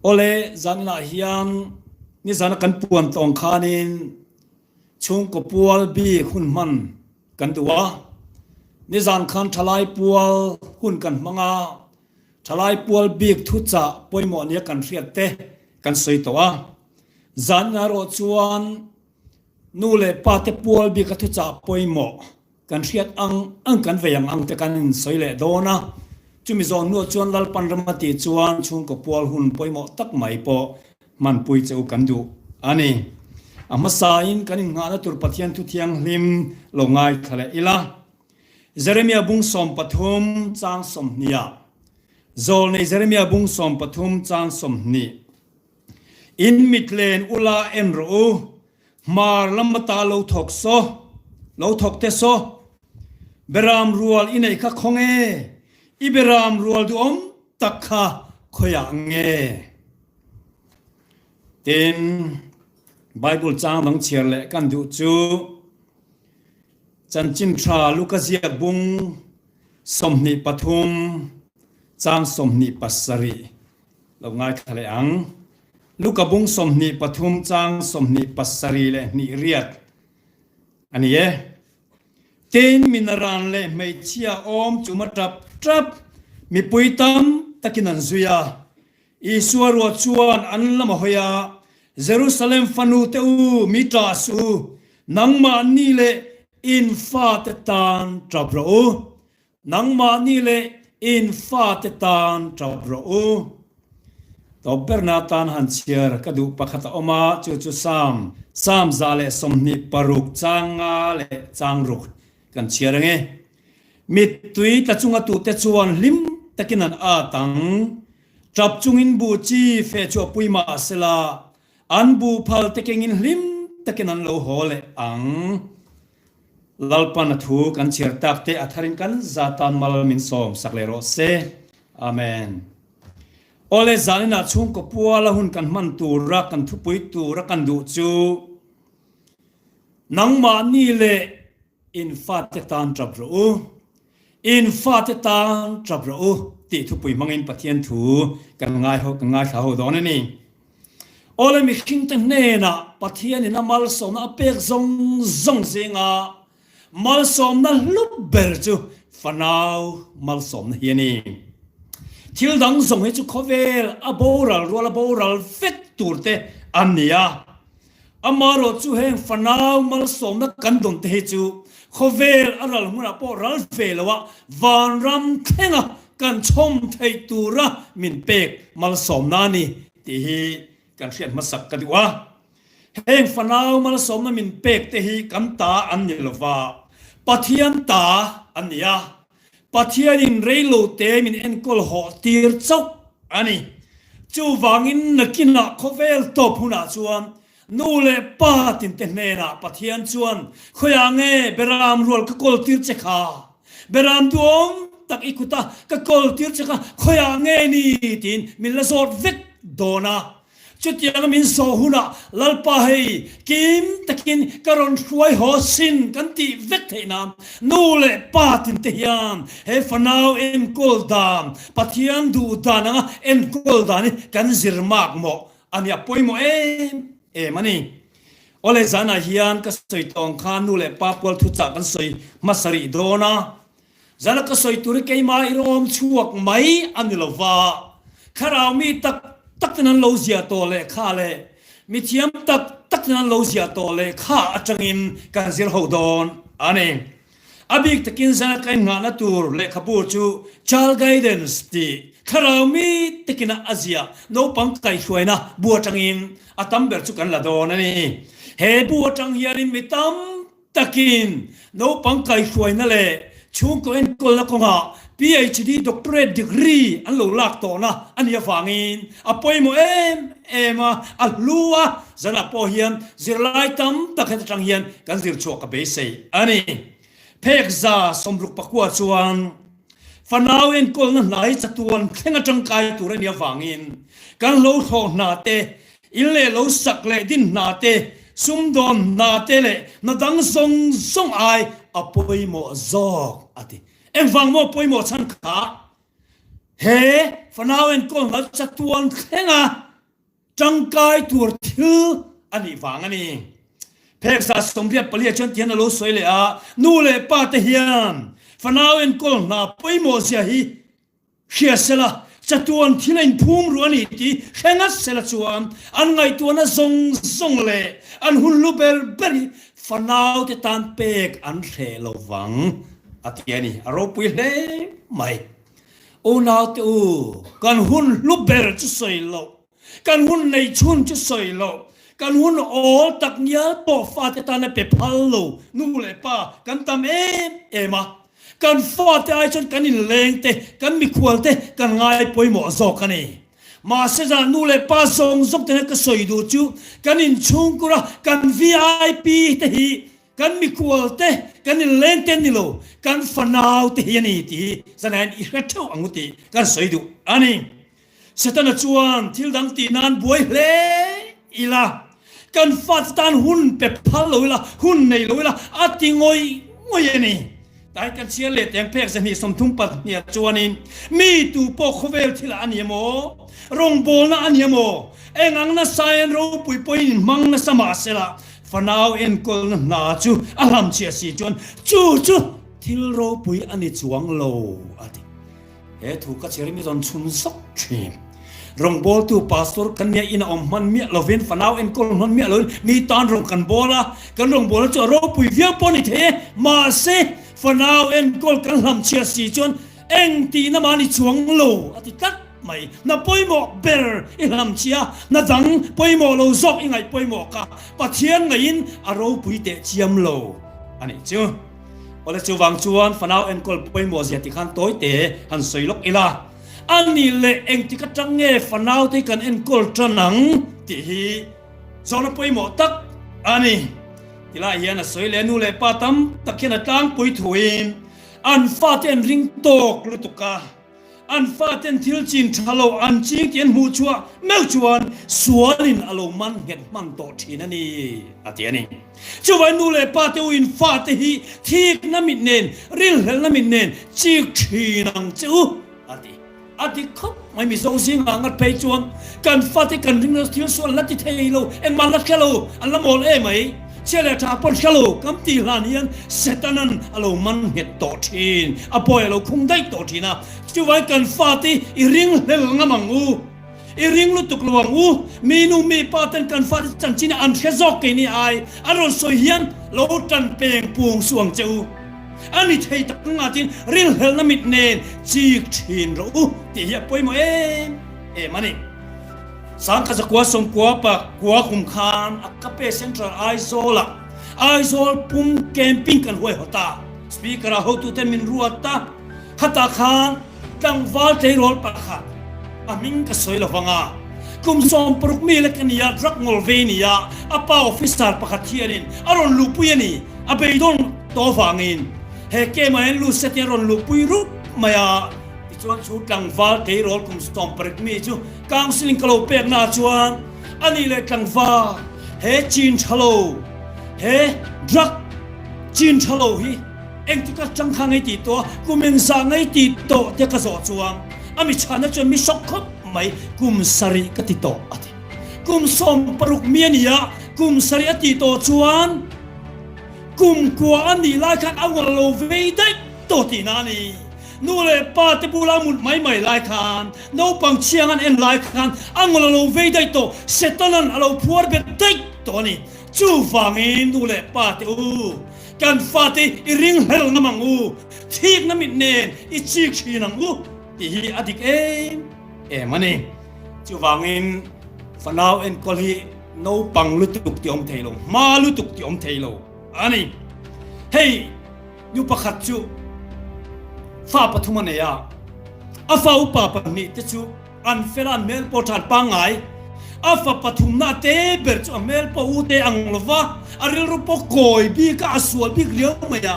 โอเลจันละเฮียนนี่จันกันปวนตองคานินชุงก็ปัวบีคุณมันกันตัวนี่จันคันทลายปัวคุณกันมังอาทลายปัวบีทุจ่าปอยหมอเนี่ยกันเรียดเตกันสวยตัวจันนารอชวนนู่เลปาเตปัวบีกทุจ่าปอยหมอกันเรียดอังกันเวียงอังแต่กันสวยเลโดนะจุมิจอนนัวชวนลลปันรมาติชวนชุงกับปัวหุ่นปอยหมอตักไม่ปอมันปุยเจ้ากันดูอันนี้อามาสายินกันงานตุรปฏิยันทุเทียงลิมลงไงทะเลอิละเจเรมียบุงสมปฐุมจางสมเนียโจลในเจเรมียบุงสมปฐุมจางสมนีอินมิดเลนอุลาเอ็นรูมาลัมตาโลทกโซโลทกเตโซเบรามรัวลอินไอคักคงเออิเบรามรัวลดูอมตักขะขยังเงเต็นไบเบิลจางบังเชียร์เละกันดูจูจันจินทราลูกเสียบุงสมนิปฐุมจางสมนิปัสสรีเราง่ายทะเลอังลูกบุงสมนิปฐุมจางสมนิปัสสรีเละนิเรียดอันนี้เต็นมินารานเละไม่เชียอมจุมาจับมีปุยตัมตะกินันซุยาอิสวรวชวนอันละมหอยาเยรูซาเล็มฟันูเตอูมิตาสูนังมานีเลอินฟาเตตันตรับรูนังมานีเลอินฟาเตตันตรับรูตบเบรนาตันฮันเชียร์กระดูปะขัดออกมาจูซามซาเลสมนิปรุกจางาเลจางรุกกันเชียร์ไงมิดตุยตะจุงตุเตจวนลิมตะกินันอาตังจับจุงอินบูจีเฟจวปุยมาเสลาอันบูพัลตะเกงินลิมตะกินันโลโหเลอังลลปันทูกันเชียร์ตักเตอัทารินกันซาตานมาลมินสอมสักเลโรเซอาเมนโอเลจานินาชุงก็ปัวละหุนกันมันตูรักกันทุปุยตูรักกันดูจูนังมานีเลอินฟาเตตันจับรูอินฟาเตตันจับรูตีทุปุยมังอินปะเทียนทูกันง่ายเขากันง่ายเขาดอนนี่โอเลมิคิงตันเนนะปะเทียนนี่นะมัลสมนะเปกซงเสียงอ่ะมัลสมนะลุบเบลจูฟนาวมัลสมนะเฮียนี่ทิลดังส่งให้จูคอเวลอโบรัลรัวลโบรัลเฟตตูร์เตอันเนียอามารอจูเฮงฟนาวมัลสมนะกันดนเตจูคอเวลอรัลมุนาโปรัลเฟลวะวานรัมเทงะกันชมไทตูระมินเปกมัลสมนานี่ตีฮีกันเรียนมาสักกันดีว่าเฮงฟนาวมัลสมนามินเปกตีฮีกันตาอันนี้ละว่าปะเทียนตาอันเนียปะเทียนินเรโลเตมินเอ็นกอลหอตีร์เจ้าอันนี้จูวางินนักกินนักเวลตบหุนาชวนนูเลปาตินเตเนนะปะเทียนชวนขยังเงเบรามรัวลกกอลตีร์เจคาเบรามดวงตักอิกุตากกอลตีร์เจคาขยังเงนี่ตินมิลละโซดเวกโดนาจุดยังมินโซหุนาลลปะเฮกิมตะกินกรอนช่วยหอสินกันตีเวกเทนามนูเลปาตินเทียมเฮฟนาวเอ็นโกลดามปะเทียนดูดานะเอ็นโกลดานี่กันซิรมากโมอันยาปอยโมมันนี่โอเลจานาฮิยันก็สวยตองคานูเลปาปวลทุจักกันสวยมาสริโดนาจานะก็สวยตุรกีมาอิรอมชวกไหมอันนี้ละว่าคาราวมีตักนั้นโลเซียโตเลข้าเลมีเทียมตักนั้นโลเซียโตเลข้าจังอินกันซิลฮดอนอันนี้อบิกตะกินซากันงานตูร์เลขบูจูชาลไกเดนสตีคาราวมีตะกินอาเซียโนปังไกช่วยนะบัวจังอินอาตัมเบอร์จุกันละโดนนี่เฮบัวจังเฮียนินมิตัมตะกินโนปังไกช่วยนั่นแหละชุงก็เอ็นกอลละคงอ่ะPhD doctorate degree อันหลูลักโตนะอันนี้ฟังอินอภัยโมมาอัลลัวจะนับพอเฮียนจิรไลตัมตะเข็ดจังเฮียนกันจิรชัวกับเบสเซอันนี้เพกซาสมรุกปักวัวชวนฟันเอาเอ็นกอลนั้นไหลจัตวนเข่งจังกายตัวเรียฟังอินกันโลโหนาเตอิเลโลสักเลดินนาเตซุมดอนนาเตเลนาดังทรงไออภัยโมจอกอติเอ็มฟังโมปอยโมชันขาเฮฟนาวเอ็นกอนลัดจัตวันเข่ง จังกายตัวทิลอันนี้ฟังอันนี้เพกษาสมเพียรปเลียชนเทียนโลสวยเลยนู่เลยป้าเทียนฟนาวเอ็นกอลนาไปโมเสียฮีเชียเสละจะตัวที่เล่นพุ่มรัวนี่ที่เฮงัสเสละชวนอันไงตัวน่ะทรงเลยอันหุ่นลูเบลเบรีฟนาวที่ตานเป็กอันเทลวังอาทิตย์นี้อารมณ์ปุยเลยไม่โอ้นาวตัวกันหุ่นลูเบลจะสวยโลกันหุ่นในชุนจะสวยโลกันหุ่นโอตักเนี้ยต่อฟ้าที่ตานเป็ดพัลโลนู่เลยป้ากันตามเอ็มากันฟาดไอ้จนกันนี่เลงเตกันมีควรเตกันง่ายป่วยหมอซอกกันนี่มาเสียจานนู่เลยป้าส่งซอกเตนก็สวยดูจูกันนี่ชุงกุระกัน VIP เตฮีกันมีควรเตกันนี่เลงเตนี่โลกันฟันเอาเตฮีนี่ทีแสดงอีกแค่เท่าอังกุติกันสวยดูอันนี้เสตันจวนทิลดังตีนานบวยเล่อีละกันฟาดตานหุ่นเป็ดพัลโลอีละหุ่นในโลอีละอาติงอยนี่แต่กันเชียร์เล็ดยังเพกจะมีสมทุมปัดเนี่ยจวนนี้มีตูโปโคเวลที่ละอันเยโมรงโบนะอันเยโมเอ็งอังน่ะสายรูปุยมังน่ะสมาเสละฟนาวเอ็นกอลนาจูอารมเชียสีจวนจูทิลรูปุยอันนี้จวงโลอะดิถูกกัเชียร์มีตอนชุนสักทีรงโบตูพาสตอร์กันเนี่ยอินอมมันเมียเราเว้นฟนาวเอ็นกอลมันเมียเลยมีตอนรงกันโบละกันรงโบละจะรูปุยเวียปนิเทมาเซฟนาวเอ็นกอลกันลำเชียสีจวนเอ็งตีน้ำมันจวงโลอะดิกัดไม่น่าป่วยหมอเบลอีลำเชียน่าดังป่วยหมอโลซอกยังไงป่วยหมอกะปัจเจียนไงอินอารมณ์ปุยเตะเจียมโลอันนี้จูพอเลยจูวังจวนฟนาวเอ็นกอลป่วยหมอเสียติขันโต้เตะหันสวยลกอีละอันนี้เลยเอ็งที่กัดจังเง่ฟนาวที่กันเอ็นกอลจันนังที่จอนป่วยหมอตักอันนี้ที่ละเฮียน่ะสวยเลนูเลยป้าตั้มตะเคียนตั้งปุยถุยอันฟาเตนริงโตกลุตุกาอันฟาเตนทิลจินทะโลอันจิงเตียนหูชัวเมลจวนสวนลินอโลมันเห็นมันโตทีนั่นนี่อาทิตย์นี้จวนนูเลยป้าเตวินฟาเตฮีทีกน้ำมิดเนนริลเฮลน้ำมิดเนนจิกทีนังจูอาทิตย์ครับไม่มีสงสิงหางัดไปจวนกันฟาเตกันริงทิลส่วนลัติเทโลเอ็งมันลัดแค่โลอันละโมลมไหมเชื่อเลยถ้าปนเชลกำตีลานียนเซตันันอโลมันเห็ดโตทีนอปอยอโลคงได้โตทีนะจะไว้กันฟาติอีริงเลลงมังอูอีริงลุตุกลวงอูมีนูมีปาตันกันฟาติจันจินอันเชซอกกินีไออารอนโซเฮียนโลตันเปงปวงสวงเจ้าอันนี้เทตักงาจินริงเฮลนามิดเนนจีกทีนรูที่เฮียป่วยมามันนี่สังกัดกัวสมกัวปะกัวคุมคานอักเปเซ็นทรัลไอโซล่ะไอโซลปุ่มแคมปิ้งกันห้วยหัวตาสปีกระหูตุเตมินรัวตาหัตถคานดังวาลเทโรลปะขัดอามิงก็สวยละฟังอ่ะกุมสมปรุกมีเล็กนี่ยรักงอลเวนียอาป้าออฟฟิศสารปะขัดเทียนินอารอนลูปุยนี่อาเบยดอนโตฟังอินเฮเกมาเอ็นลูเซตยารอนลูปุยรุมายาจวนชุดกังวาลเทโรลกุมสตอมปริกมีจูกังสิลิงกโลเปียกนาจวนอันนี้เลยกังวาเฮจีนชโลเฮดรักจีนชโลฮีเอ็งที่ก็จังคังไอตีตัวกุมเอ็งสางไอตีโตเด็กกระสอบจวงอามิชานะจนมีช็อกครับไม่กุมสริกติโตอติกุมสมปรุกเมียนี่ยกุมสริอติโตจวนกุมกัวอันนี้ไล่ขันเอาวโลเวได้โตตีนานีนู่นเลยป้าเตปูลามุดไม่ไล่ขันนู่นปังเชียงอันเอ็นไล่ขันอังวโลเวได้โตเสตันันเอาพัวเบ็ดได้ตัวนี้จูฟังอินนู่นเลยป้าเตอูกันฟาติอีริงเฮลน้ำมังอูทีกน้ำมิดเนนอีจีกชีนังอูที่ฮีอดิกมันนี่จูฟังอินฟนาวเอ็นกอลีนู่นปังลุตุกติอมเทโลมาลุตุกติอมเทโลอันนี้เฮ้ยยูปะขัดจูฟ้าปฐุมเนี่ยอาฟ้าอุปาปนิเตจูอันเฟรันเมลปอทันปังไงอาฟ้าปฐุมนาเตเบิร์จเมลปออูเตอังลวะอาริรุปโกยบีกาสวลบีเลี้ยวไม่ยา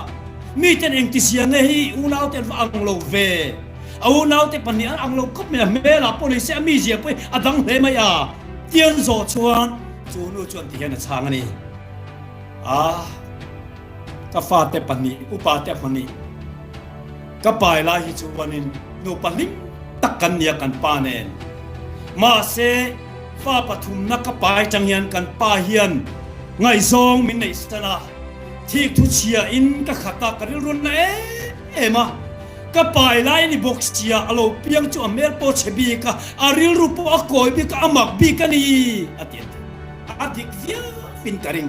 มีแต่เองที่เสียงเฮีอูนาวเตอังโลเวอูนาวเตปนิอังโลก็ไม่เมลาโพลิเซมีเสียไปอดังเลไม่ยาเตียนโซชวนจูนูชวนที่เห็นช่างนี่ก็ฟ้าเตปนิอุปาเตปนิก็ไปลาฮิจูวันินนูปันนิตักกันเนียกันปาเนนมาเซ ฟ้าปฐุมนักกปายจังเฮียนกันป้าเฮียนไงซองมินในสนาที่ทุเชียอินก็ขัดตากระรุนนะเอ็มาก็ปายไล่นี่บอกเชียอโลเปียงจูอเมริกาเชบีกอาริลรูปอากอยบีกอามักบีกันนี่อาทิตย์เดียวฟินการิง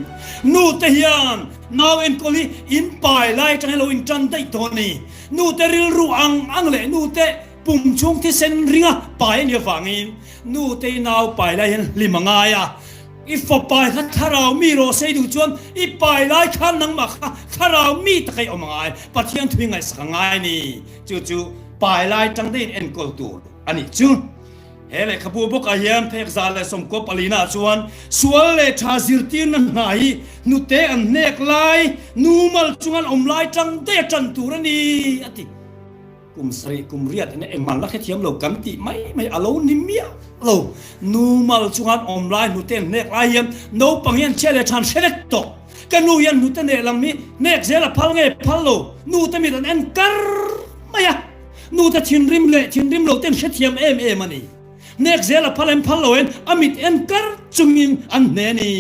นูเทียนนาเอ็นโคลีอินปายไล่จังเฮโลอินจันได้ตัวนี้นูเตริลรูอังเล่นูเตปุ่มช่วงที่เซนริงะปายเนี่ยฟังอินนูเตนาวปายไล่ลิมังไงอีฟปายข้าเรามีโรเซดูจวนอีปายไล่ข้านังมาข้าเรามีตะไคร้ออกมาไงปะเทียนทวิงไงสังไงนี่จู่ปายไล่จังได้เอ็นโกตูอันนี้จู่เฮเลขบูบกอาเฮียนเพกซาเลสมกปลีนาชวนส่วนเลชาซิรตีนนั้นไหนนูเตอันเนกไลนูมัลจวนอมไลจังเตจันตูรนีอติกุมสรีกุมเรียดเนี่ยเอ็งมันละแค่เทียมโลกันติไม่อโลนิมิยโลนูมัลจวนอมไลนูเตเนกไลเฮียนโนปังเฮียนเชเลชันเชเลตโตกันนูยันนูเตเนลังมีเนกเซลพัลเงพัลโลนูเตมีแต่เอ็นกัร์ไม่อะนูเตทินริมโลเตนเชเทียมมันนี่เนกเซลพัลเอ็นพัลโลเอ็นอามิดเอ็นกัร์จุงินอันเนนี่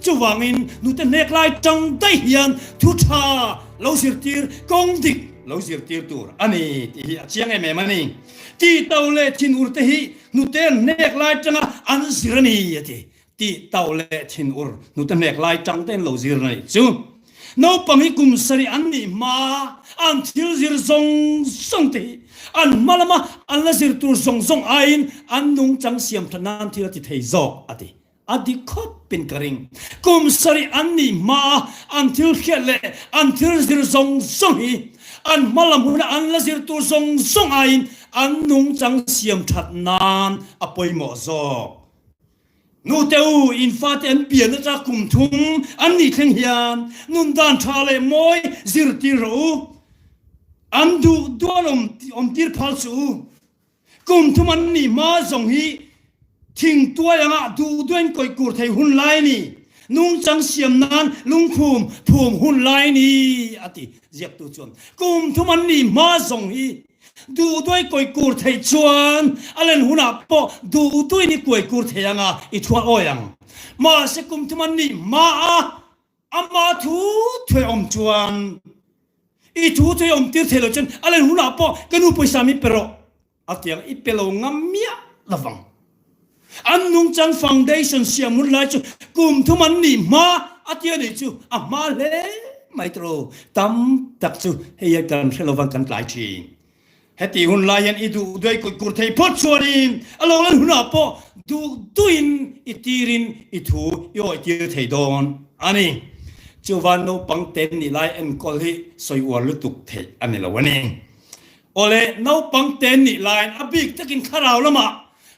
จูวังอินนูเตเนกไลจังได้เฮียนทุชาโลสิรตีร์กงดิกเราเสียตีตัวอันนี้ที่เชียงไอ้แม่มันนี่ที่เต่าเล่ทินอุรที่นุเตนเนกลายจังอันสิรนีที่เต่าเล่ทินอุรนุเตนเนกลายจังเต้นเราสิรนีจู่น้องปังฮิกุมสรีอันนี้มาอันทิลสิรซงที่อันมาละมาอันละสิรตัวซงไอ้อันนุ่งจังเสียมทนานที่เราติดเฮโซอดีคบเป็นกริงกุมสรีอันนี้มาอันทิลเขลอันทิลสิรซงฮีอันมาลำหุนอันละสิรตัวทรงไออันนุ่งจังเสียมถัดนานอภัยหมอซอกนูเตอูอินฟาเตนเปียนจากกุมทุงอันนี้เข่งเฮียนนุนดานทาเลมอยสิรติรูอันดูดวนอมติรพัลสูกุมทุมันนี่มาส่งฮีทิ้งตัวยังอ่ะดูด้วยก่อยกูดไทยหุ่นไลนี่นุ่งจังเสียมนานลุงภูมิหุ่นไลนี่อติเจียบตัวจวนกุมทุมันนี่มาส่งฮีดูด้วยก่อยกูดไทยจวนอะไรหุ่นอ่ะปอดูด้วยนี่ก่อยกูดไทยยังอ่ะอีทัวโอยังมาเสกุมทุมันนี่มาอามาทูถวยอมจวนอีทูถวยอมตีเทลจนอะไรหุ่นอ่ะปอกันอุปสามิเปโรอาเตียงอีเปโลงามเมียละฟังอันนุ่งจังฟังเดชั่นเสียมุนไลจูกุมทุมันนี่มาอาทิตย์นี้จูมาเลยไม่ตรูตั้มตักจูเฮียกันเชลวันกันหลายทีเฮติหุ่นลายันอีดูด้วยกุดเทยพดชวรินอารมณ์นั้นหุ่นอ่ะปอดูตุยนอีตีรินอีทูย่อยตีเทยดอนอันนี้จูวันโนปังเต็นนี่ไลเอ็นกอลีสวยวัวลุตุกเทยอันนี้ละวันนี้โอเลโนปังเต็นนี่ไลน์อบิกตะกินข้าวละมา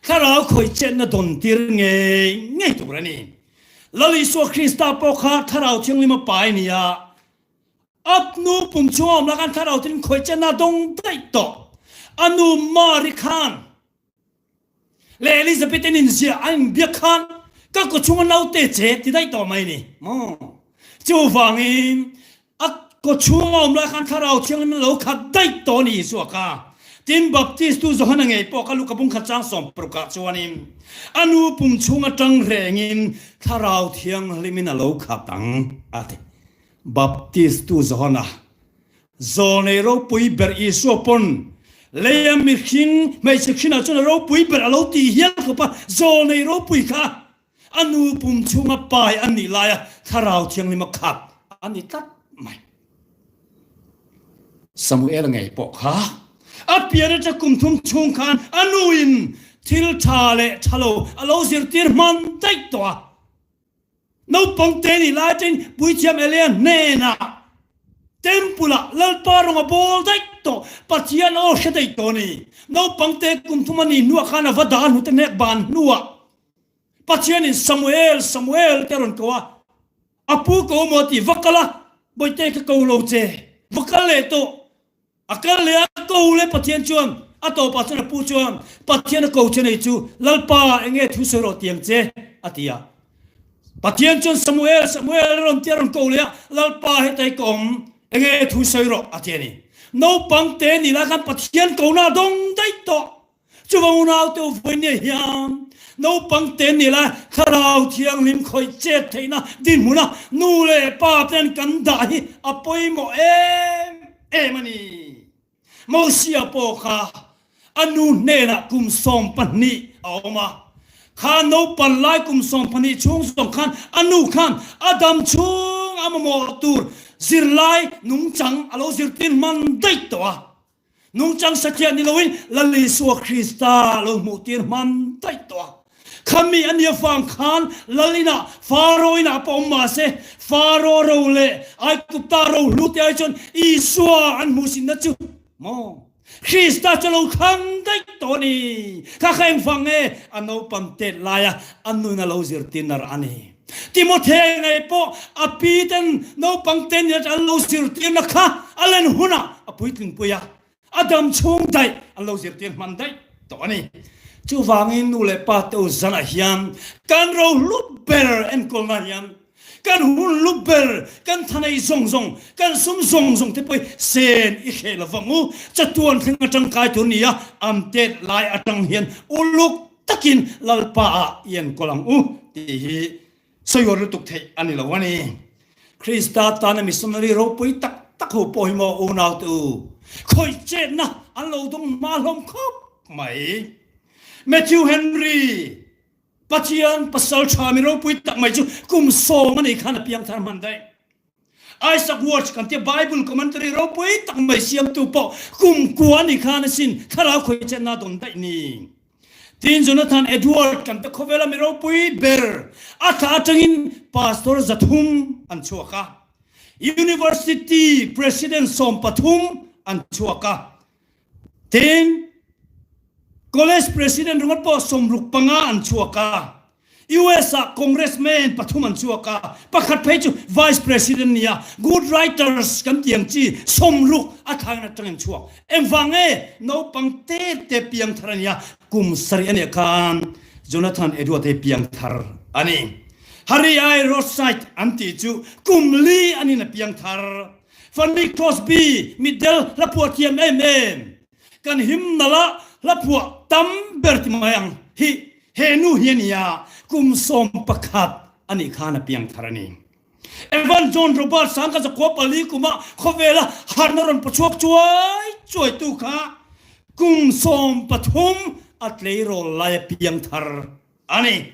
ข้าเราคอยเจนนะดนตีร์ไงตัวนี้ลลิสวคริสต์ปอกข้าเราเชียงลิมาไปเนี่ยอับนูปุ่มชวมแล้วกันข้าเราทิ้งคอยเจนนะดงได้ต่ออนุมาริคันเลลิซาเบธนินเซียอันเบียคันก็ชวนเราเตะเจที่ได้ต่อไหมนี่จูฟังอินก็ชวมแล้วกันข้าเราเชียงลิมาเราขัดได้ต่อนี่สัวก้าทินบัพติสตูจะหันไงพวกลูกบุ้งขัดจังสมปรุกชวนิมอนุปุ่มชงจังแรงอินถ้าเราเที่ยงลิมินาลูกขัดตังอาทิบัพติสตูจะหันโซเนโรปุยเบอร์อิสวปนเลียมิขินไม่ใช่ขินอาจจะโรปุยเบอร์อาลูตีเฮียกับปะโซเนโรปุยค่ะอนุปุ่มชงไปอันนี้ลายถ้าเราเที่ยงลิมาขัดอันนี้ตัดไม่สมุเอลไงพวกค่ะอาเปียร์จะกุมทุ่มชงคันอนุอินทิลชาเลชาโลอโลสิรติร์มันได้ตัวนูปังเตนี่ลาจินบุยเชียมเอเลียนเนน่ะเต็มปุระลลปารงบอลได้ตัวปัจจัยโอเชได้ตัวนี่นูปังเตกุมทุ่มนี่นัวขานวัดานหุตเนกบานนัวปัจจัยนี่ซามูเอลเตรอนกัวอาปูโกโมติวักละบุยเตกกูโลเจวักเลโตakan le ko le pathian chuan ato pa chana pu chuan pathian ko chane chu lalpa enge thu sero tiang che atia pathian chuan samuel ron tiaron ko le lalpa he tai kom enge thu sero atiani no pang te ni la kan pathian ko na dong dai to chu wa na to voine hiam no pang ten ni la kharau thiang lim khoi chet theina din muna nu le pa pen kan dai apoi mo emani mo sia po kha anu ne na kum som pani awma kha no pan lai kum som pani chung som khan anu khan adam chung amamo tur zirlai nung chang alo zirtin man dai to nung chang satya ni loin la li suwa krista lo mu tir man dai to khami ania fam khan lalina faroina pomma se faro role ai kupta ro luti ai chon iswa an musin na chu mo krista chalo khang dai to ni kha khang phang e ano pam te laya anu na lo zirtin nar ani Timothy ngai po apiten no pangten ya allo zirtin na kha alen huna apuitin puya adam chung dai allo zirtin man dai to ani chu wangin nu le pa to zana hiam kan ro lut ber en kolna hiam kan hun lut ber kan thanai zong zong kan sum zong zong te poi sen I khela wangu chatuan thinga tang kai tu nia am te lai atang hian uluk takin lalpa yen kolang ti hi soyor tuk thei ani lawani krista tana missionary ro poi tak tak ho poi mo unau tu khoi che na an lo dong ma lom khop mai Matthew Henry Patian pasal chamiro pui tak mai chu kum so mani khana piang thar mandai Isaac Watts kan te Bible commentary ro pui tak mai siam tu po kum kuani khana sin khara khoi chen na don dai ni tin Jonathan Edward kan te khovela mi ro pui ber atha atangin pastor zathum an chuaka University President Som Pathum an chuaka tin College President rungat po somruk panga an chuaka US Congressman Pathum an chuaka pakhat phechu Vice President nia good writers kam tiang chi somruk athang na tang chuak emwange no pangte te piang tharania kum sari ane kan Jonathan Edward te piang thar ani hari ai roadside anti chu kumli ani na piang thar Fanny Crosby middle lapuatiam kan him nala lapua tam berti mayang hi henu hiania kum som pakhat ani khana piang tharani Evan John Robert sangka sa kopali kuma khovela harnaron pachuak chuai tu kha kum som pathum atleiro lai piang thar ani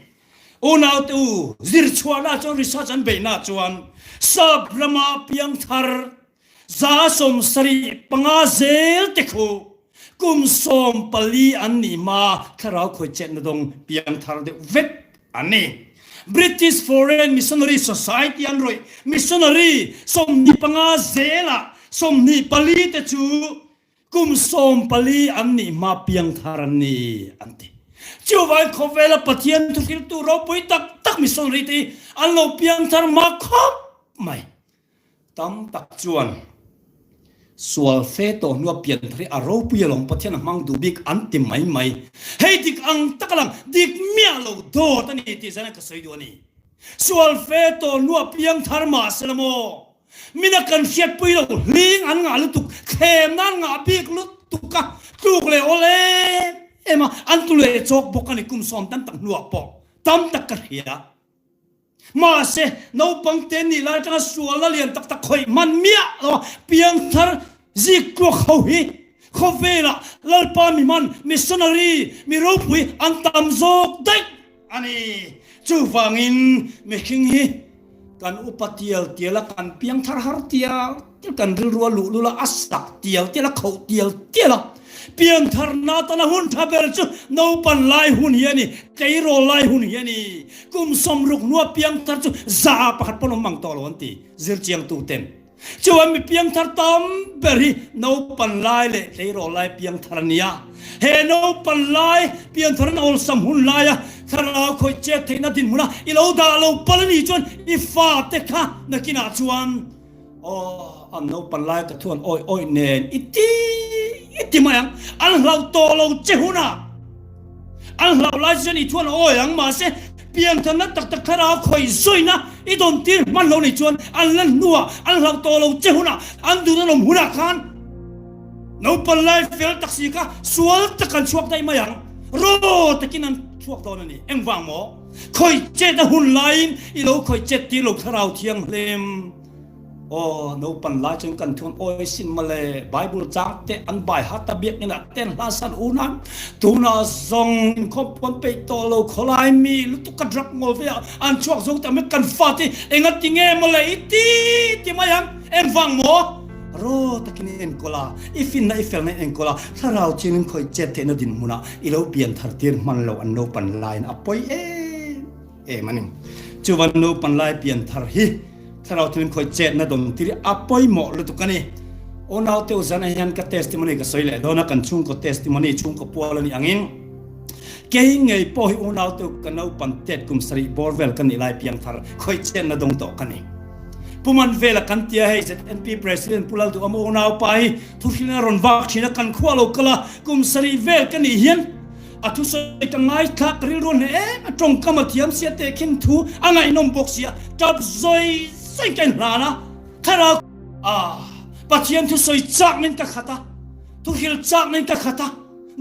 unau tu zir chwala chon research an beina chuan sab rama piang thar za som sari panga zel tekhu kum som pali ani ma kharau khoi chen na dong piang thar de vet ani British Foreign Missionary Society an roi missionary som ni panga zela som ni pali te chu kum som pali ani ma piang thar ani anti chu vai khovela pathian tu kil tu ro pui tak missionary te an lo piang thar ma khop mai tam tak chuan sual fe to nuwa pian thari aro puya long pathian mang du big anti mai hei dik ang takalang dik mia lo do tani ti sana ka soi do ni sual fe to nuwa piang thar ma selamo mina kan siat pui lo ling an nga lu tuk khem nan nga big lu tuka tuk le ole ema an tu le chok bokani kum som tan tak nuwa po tam tak ka hia ma se no pang ten ni la ta sual la lian tak khoi man mia lo piang thar ziklo khohi khovela lalpa mi man missionary mi ropui antam zok dai ani chu wangin me king hi kan upatial tiala kan piang thar har tia kan rilwa lu la asak tial tiala khau tiala piang thar na ta na hun thaber chu no pan lai hun hiani keiro lai hun hiani kum somruk nuwa piang thar chu za pakhat ponom mang tol wanti zir chiang tu ten chuan mi piang thar tam beri no pan lai le keiro lai piang thar nia he no pan lai piang thar na ol sam hun lai thara khoi che theina din muna ilo da lo palani chuan I fa te kha nakina chuan an no pan lai ka thuan oi nen iti mayang an hlau to lo che huna an hlau lai chuan I thuan oyang ma se piang thar na tak thara khoi zoina I don tir man lo ni chuan an lan nuwa an hlau to lo che huna an du na lom huna khan no pan lai fel taksi ka sual takan chuak dai mayang ro takin an พวกตอนนี้เอ็งวางหมอคอยเจ็ดหุ่นไลน์อีโลคอยเจ็ดที่ลูกทาราวเทียงเลมโอ้โนปันลายจนกันทุนโอ้ยสินมาเลยไบเบิลจ้าเตอันใบฮัตตาเบียกนี่นะเต้นลาสันอูนันตูน่าซองคบปนไปโตโลคลายมีลุตุกระดับงอเฟียอันช่วงซงแต่ไม่กันฟาติเอ็งติงเงมาเลยที่มายังเอ็งฟังหมอรอตะกินเอ็นโกลาอีฟินนะอีเฟลนะเอ็นโกลาถ้าเราจีนคอยเจ็ดเทนดินมุนะอีเราเปลี่ยนทัดเตียนมันเราอันโนปันลายนะปอยมันนี่จูวันโนปันลายเปลี่ยนทัดฮีถ้าเราถึงคอยเจ็ดนะดงที่อัปอยหมอลุตุกันนี่โอ้เราเที่ยวจะในยันกับเทสติมอนีก็สวยเลยโดนกันชุ่มกับเทสติมอนีชุ่มกับปัวแล้วนี่อังอินเกี่ยงไงพอให้โอ้เราเที่ยวกันเอาปันเต็ดกุมสรีบอร์เวลกันนี่ลายเพียงทัดคอยเจ็ดนะดงโตกันนี่ผู้มันเวลกันเตียให้ ZNP President ผู้เราตัวอโมนาวไปทุกที่นั่นรอนวักชินักกันขั้วโลกละกุมสรีเวลกันนี่เฮียนอาทุสัยกันไงทักริรุนตรงกรรมเทียมเสียเตคินทูอันไงนมบกเสียจับซอยใส่กันหานะถ้าเราปัจจัยทุสัยจากนั้นก็ขัดทุกที่จากนั้นก็ขัด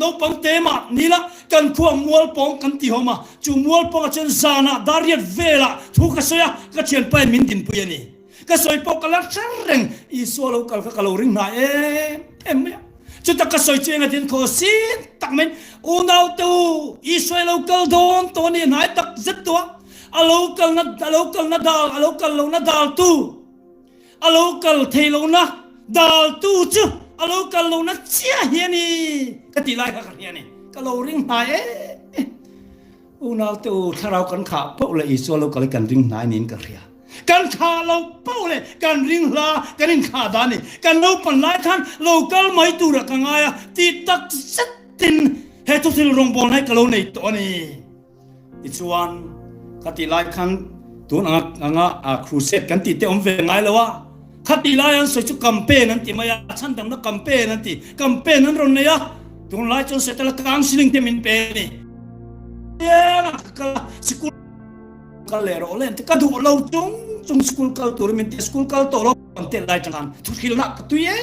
น้องปังเตมานี่ละกันพวกมัวปองกันตีหัวมาจูมัวปองเช่นซานะดาริยเวลาทุกข์เสียก็เช่นไปมินดินปุยนี่ก็สวยปกลักษณ์เร่งอีสัวเราก็กลัวริงหายเนี่ยจุดตะก็สวยเจียงกันข้อสิตักมันอุณเอาตัวอีสวยเราก็โดนตัวนี้หายตักจิตตัวอาลูกลนัดอาลูกลนัดดาลอาลูกลนัดดาลตู้อาลูกลเทลนัดดาลตู้จูอาลูกลนัดเชียเฮียนี่ก็ตีไล่กันเฮียนี่ก็เราริงหายอุณเอาตัวถ้าเรากันขาพวกเลยอีสัวเราก็เลยกันริงหายนี่กันเรียกันขาเราเป้าเลยกันริงลากันริงขาดานี่กันเราปันไล่ท่านเราก็ไม่ตัวรักง่ายตีตักเซตินเฮตุที่ลงบอลให้กับเราในตัวนี้อีส่วนคติไล่คันตัวครูเซตกันตีเตอมเวงไงแล้ววะคติไล่อันสวยจุกัมเป้นั่นตีมายาฉันทำนักกัมเป้นั่นตีกัมเป้นั้นรอนเนี่ยตัวไล่จนเสร็จแล้วกางสิลิงเตมินเป้นี่นักสกุลkalero len te kadu lo chung school kal tur min te school kal to lo te lai changan tu khilna tu ye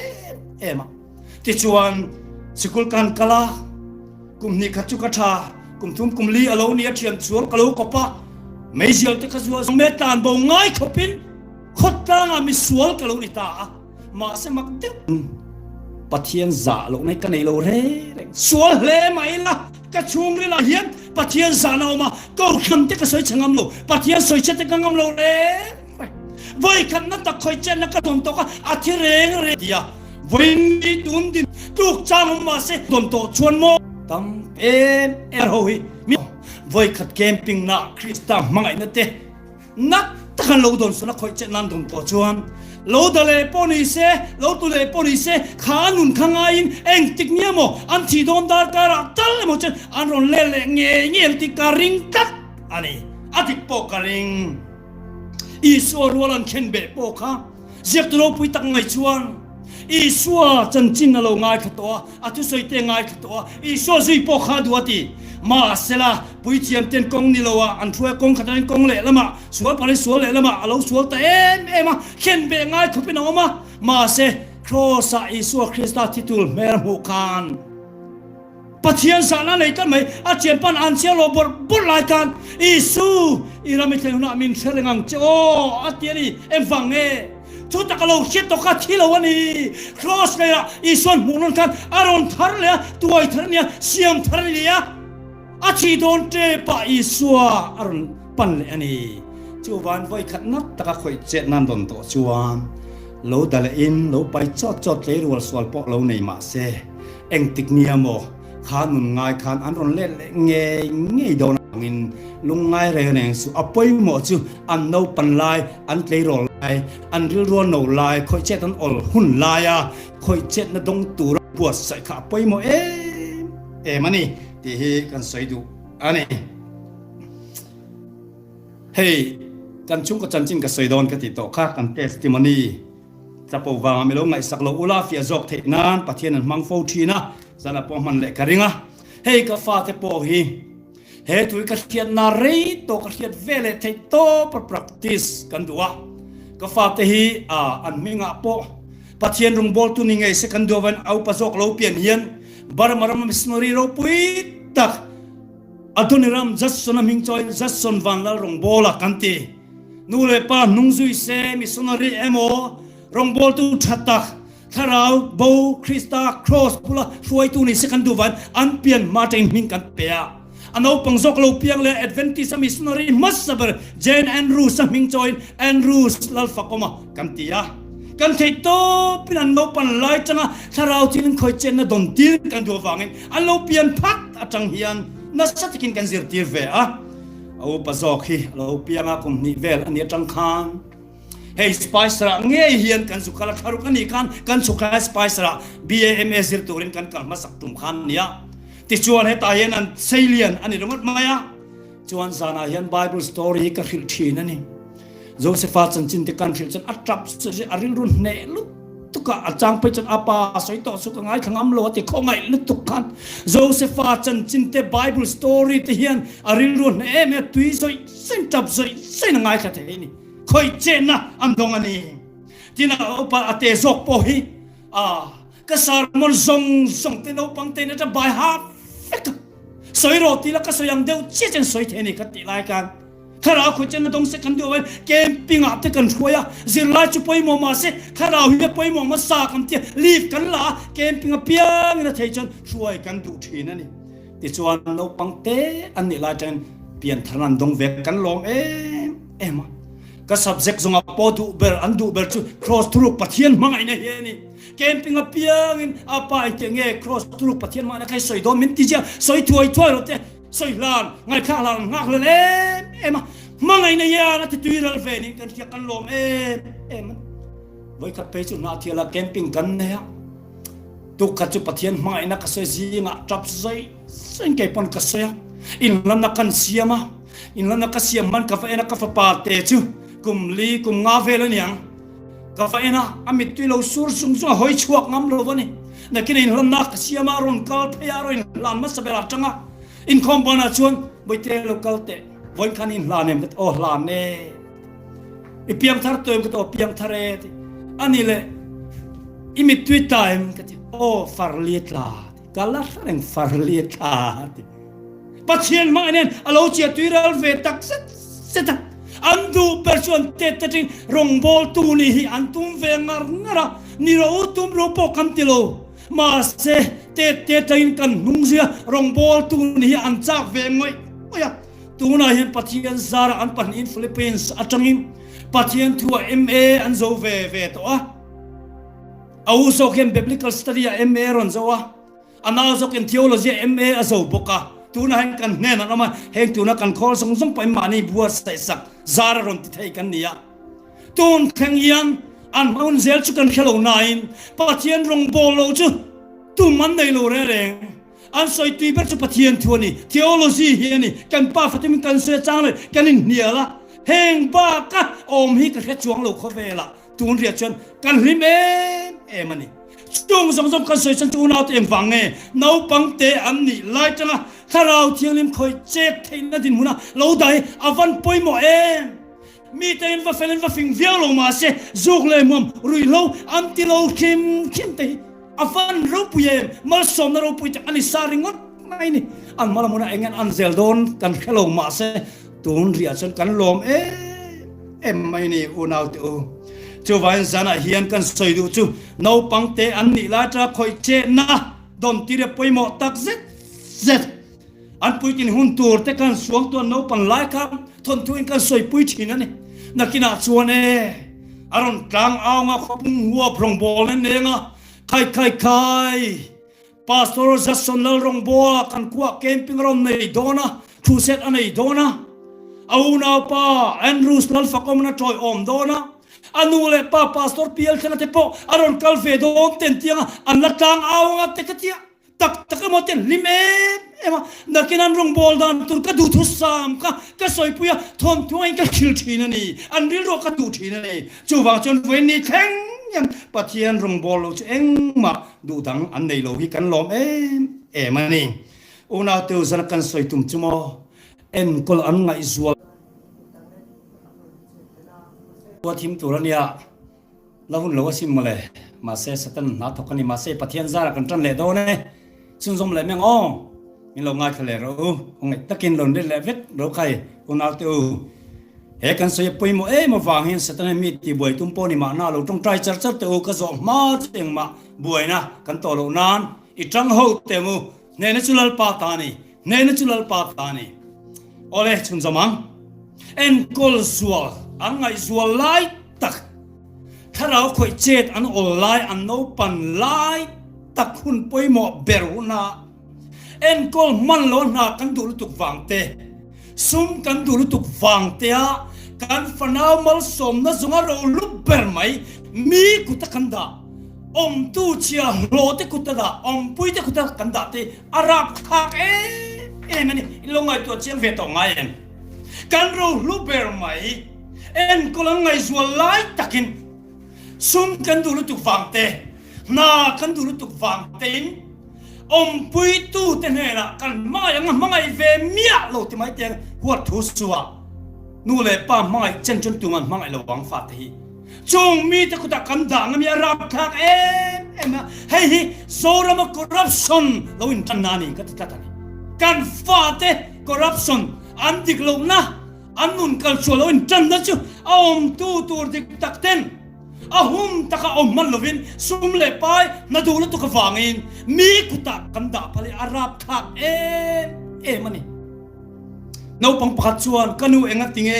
ema ti chuan school kan kala kum ni khachu katha kum thum kum li alo ni thian chuang kalo kopa meisial te khazua me tan bo ngai khopin khotta nga mi sual kalo ni ta ma se mak te pathian za lo nei ka nei lo re sual le mai la ka chung ri la hian pathian za na ma ko kham te ka soi changam lo pathian soi che te ka ngam lo re voi khan na ta khoi chen na ka don to ka athi reng re dia voi ni dun din tuk chang ma se don to chuan mo tam hoi mi voi khat camping na krista mangai na te nak ta kan lo don so na khoi chen nan don to chuan lo dale poni se lo tu le poni se khanun khangain eng tiknia mo an thi don dar kara tal mo chen an ron le nge ti karing tat ani atik po karing iswa rolan khen be po kha zek tu lo pui tak ngai chuan iswa chan chin na lo ngai khatwa atu soi te ngai khatwa iswa zui po kha duati ma sela pui chiam ten kong ni lowa an thua kong khatan kong le lama sual pare sual le lama alo sual ta em khen be ngai khupin ma se crossa iswa krista titul mer mu khan pathian sana nei kan mai a chiam pan an sia lo bor lai kan isu irami thlena min threngang cho atiani em vange chu takalo hit to ka thilo ani cross le iswan munun kan aron thar le tuai thar nia siam thar nia achi don te pa iswa aron pan le ani chuwan voi khat nat taka khoi che nan don to chuan lo dal in lo pai chot le rual swal po lo nei ma se eng tik nia mo khanun ngai khan an ron le nge don ngin lung ngai re neng su apoi mo chu an no pan lai an tlei rol lai an ril ro no lai khoi che tan ol hun lai a khoi che na dong tu ra buat sai kha apoi mo mani ti hi kan soi du ani hey kan chung ko chan chin ka soi don ka ti to kha kan testimony chapo wa me lo ngai sak lo ula fia jok the nan pathian an mang fo thina zana po man le karinga hey ka fa te po hi he tu ka khiat na re to ka khiat vele the to per practice kan duwa ka fa te hi an minga po pathian rung bol tu ni ngai se kan duwan au pa jok lo pian hian bar maram missionary ro pui tak adoniram jason aming choi jason van la rong bola kanti nule pa nungzui se missionary emo rong bol tu thatak tharau bo krista cross pula suai tu ni second duvan an pian martin ming kan pea anau pangjok lo piang le adventist missionary masaber jane andrews aming choi andrews lal fakoma kantia kan thei to pian no pan lai changa tharau chin khoi chen na don tir kan do wangin an lo pian phak atang hian na satikin kan zir tir ve a au pazok hi lo pianga kum ni vel ani atang khan hey spicer nge hian kan sukala tharu kan ni kan sukala spicer BAMS zir turin kan masak tum khan nia ti chuan he ta hian an sailian ani remote maya chuan zana hian bible story ka khil thin ani Josepha chan chin te kan khil chan atrap se aril run ne lu tuka achang pe chan apa soi to su ka ngai khangam lo ti khongai lu tukan Josepha chan chin te bible story te hian aril run ne me tui soi sen tap soi sen ngai kha the ni khoi chen na am dong ani tina opa ate zok po hi ka sarmon zong te no pang te na ta by heart soi ro ti la ka soyang deu che chen soi the ni ka ti lai kan khara khu chen dong se kan do camping up te kan khoya zir la chu poi mo ma se khara hu poi mo ma sa kam ti leave kan la camping up piang na thei chon suai kan du thin ani ti chuan no pang te an ni la chen pian thanan dong ve kan lom em ka subject zonga po du ber an du ber chu cross through pathian mangai na he ni camping up piang in apa te nge cross through pathian ma na kai soi do min ti ja soi thuai ro te soi lan ngai kha lan ngak le em mangai na ya na ti tuiral ve ni kan kan lom em voi ka pe chu na thiala camping kan ne ya tu ka chu pathian mai na ka soi ji nga trap sai sen ke pon ka soi in lam na kan siama in lam na ka siam man ka fa ena ka fa pa te chu kum li kum nga ve la niang ka fa ena amit tu lo sur sung sung hoi chuak ngam lo ni na kin in lam na ka siama ron kal pe ya ro in lam ma sa bela changa in kompana chuan boi te local te voi kan in la nem o la ne i piang thar toem ka to piang thare ani le imi twi time ka ti o farliet la kala reng farliet la pathian ma nen alo chia tuiral ve tak set andu person te tin rong bol tu ni hi antum ve ngara ni ro tum ro po kam ti lo ma se te tain kan nungzia rong bol tu ni an chak ve ngoi oya tu na hian pathian zara an pan in Philippines atangin pathian thua MA an zo ve to au so ken biblical study MA ron zo ana zo ken theology MA azo boka tu na hian kan ne na ma heng tu na kan khol song pai mani bua sai sak zara ron ti thai kan nia tun khang yan an maun zel chu kan khelo nain pathian rong bol lo chu tu man nei lo re an soi tui ber chu pathian thuani theology hi ni kan pa fatim kan se chang le kan in nia la heng ba ka om hi ka khe chuang lo kho ve la tun ria chen kan him mani chung zong kan soi chan tu na te wang nau pang te an ni lai changa tharau thiang lim khoi che thein na din huna lo dai avan poi mo mi te in va felen va fing vial lo ma se zuk le mom rui lo am ti lo kim te avan rupuye mal som na rupuy ani saringot mai ni an malamuna engen an zeldon kan khelo ma se tun ria chen kan lom mai ni unau tu chu van zana hian kan soi du chu no pang te an ni la tra khoi che na don ti re poi mo tak zet an pui kin hun tur te kan suang to no pan lai ka thon tuin kan soi pui thin ani nakina chuan aron tlang awnga khopung huwa prong bol ne nga kai pastor Jason lal rong bola kan kwa camping rom nei dona thu set anei dona au na pa Andrews lal fakom na toy om dona anule pa pastor PL thana te po aron kalfe don ten tianga an la tlang awnga te katia tak mo ten lime ema nakinan rong bol dan tur ka du thu sam ka soi puya thon thuai ka khil thina ni an ril ro ka tu thina ni chu wa chon wen ni theng pathian rong bol lo eng ma du dang an nei lo hi kan lom mani una tu zan kan soi tum chumo en kol an ngai zuwa wa thim turania lahun lo sim male ma se satan na thokani ma se pathian zara kan tran le do ne chung zom le meng มีเราง่ายทะเลเราคงตะกินหล่นได้แล้วเวทเราใครคนเอาตัวเฮกันเสียปุยโมมาวางเห็นสตันมีตีบวยตุ้มโปนี่มาหน้าเราต้องใจจัดจัดตัวก็ส่งมาเองมาบวยนะกันต่อเรานานอีจังหูเตมูเนนจุลปาตานีเนนจุลปาตานีโอเลชุนสมังเอ็นกอลสัวอันไงสัวไล่ตักถ้าเราคอยเจ็ดอันออนไลน์อันโนปันไล่ตักคุณปุยโมเบรุนาเอ็นกอลมันล้นหากันดูลุตุกฟังเตซุ่มกันดูลุตุกฟังเตะกันฟันเอามัลสมนะสงาเราลุบเบอร์ไหมมีกุตกันดาตู้เชียโลเตกุตดาปุยเตกุตกันดาเตอารับข้ามันนี่ลงไงตัวเชียงเวทองไงกันเราลุบเบอร์ไหมเอ็นกอลไงสัวไล่ตักินซุ่มกันดูลุตุกฟังเตนากันดูลุตุกฟังเตปุยตู้เตเนระกันมาอย่างงั้นมาไงเวเมียโลที่ไม่เตียงหัวทุสัวนู่นเลยป้ามาไงเจนจนตัวมันมาไงระวังฟาตีจงมีแต่กุตะกันด่างมีรับคักนะเฮ้ยโซรามคอร์รัปชันเราอินทันนานี่ก็ติดกันกันฟาเตคอร์รัปชันอันดิกลงนะอันนุ่นกันชัวเราอินทันนะจูตู้ตัวดิกตักเต้นหุ่มตะกะมันลวินซุ่มเล่ไปนาดูแล้วตุกฟังอินมีกุตะกันด่าพลีอารับคักมันนี่น้าปังปัดชวนกันนูเองติง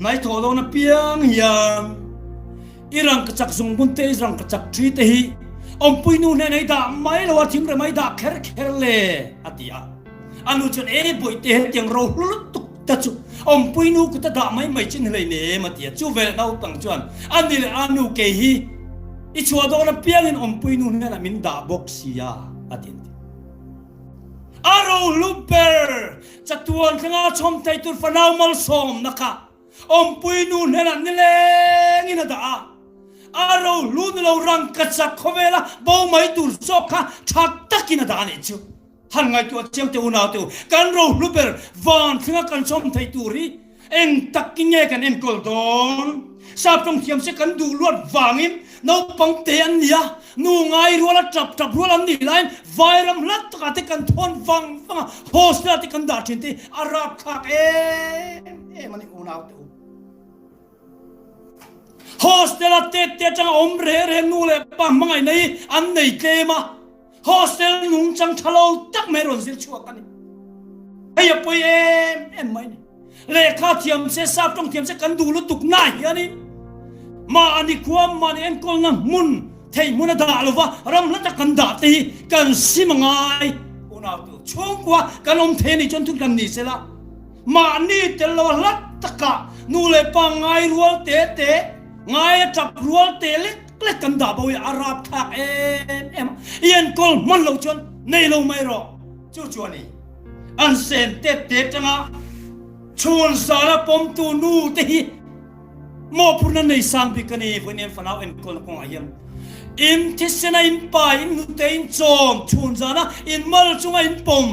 นายทอดอนเปียงยังอีรังกจักซุงบุนเตอีรังกจักทรีเตฮีปุยนูเนนด่าไม่ละว่าทิมเรไม่ด่าแค่เล่อติอาอันนู้จนบุยเตเหยังเราลุตุกตะจูปุยนูกุตะด่าไม่จินเลยเนี่ยมาเตียจูเวลน้าปังชวนอันนี้เลยอันนูเกฮีอีชัวดอนเปียงอินปุยนูเนนมินด่าบ็อกซี่ยาอตินอารูลูเบอร์จัตุวันข้างชมไทยตุลฟนาวมัลสมนะคะปุยนูเนนนี่เลยงินาด่าอารูลูนเรารังกัจจคเวล่าบ่ไม่ตุลซอกค่ะชักตะกินาด่าเนี่ยจูหันไงตัวเจียมเตอุนาเตวกันรูลูเบอร์วันข้างกันชมไทยตุรีเอ็งตักกินเงกันเอ็งกอลดอนทราบตรงเทียมเสกันดูลวดวางินน้าปังเตียนเนี่ยนูไงรัวละจับรัวละนี่ไลน์ไวรัมลัดตะกันกันทนฟังโฮสต์ละตะกันดาชินตีอารับคักมันนี่อุนาเตวโฮสต์ละเตะจังเรนูเลยปังมังไงนี่อันไหนเกมาโฮสเทลนุ่งจังทะเลาตักเมรอนสิชัวกันนี่ไอ้ยปุยไม่นี่เลขาเทียมเสทราบต้องเทียมเสกันดูลุตุกนายอันนี้มาอันนี้ความมาเนี่ยก็นั่งมุนเทมุนด่าลวะรำลัดกันด่าตีกันสิมังไงอุณาตัวช่วงกว่ากันเทนี่จนถึงกันนี่เสละมานี่เตลวลัดตะกะนูเลยปังไงรัวเตะไงจับรัวเตะเล็กกันด่าบ่อยอารับทักยันกอลมันเราจนในเราไม่รอจู่นี่อันเซนเตะจังอ่ะชวนสารปมตูนูตีมอพูนันในสังพิกันนี่วันนี้ฝันเอาเอ็นกอลคงอายังอินทิศนาอินไปอินนุเตอินจอมชวนสารอินมัลจุงอินปม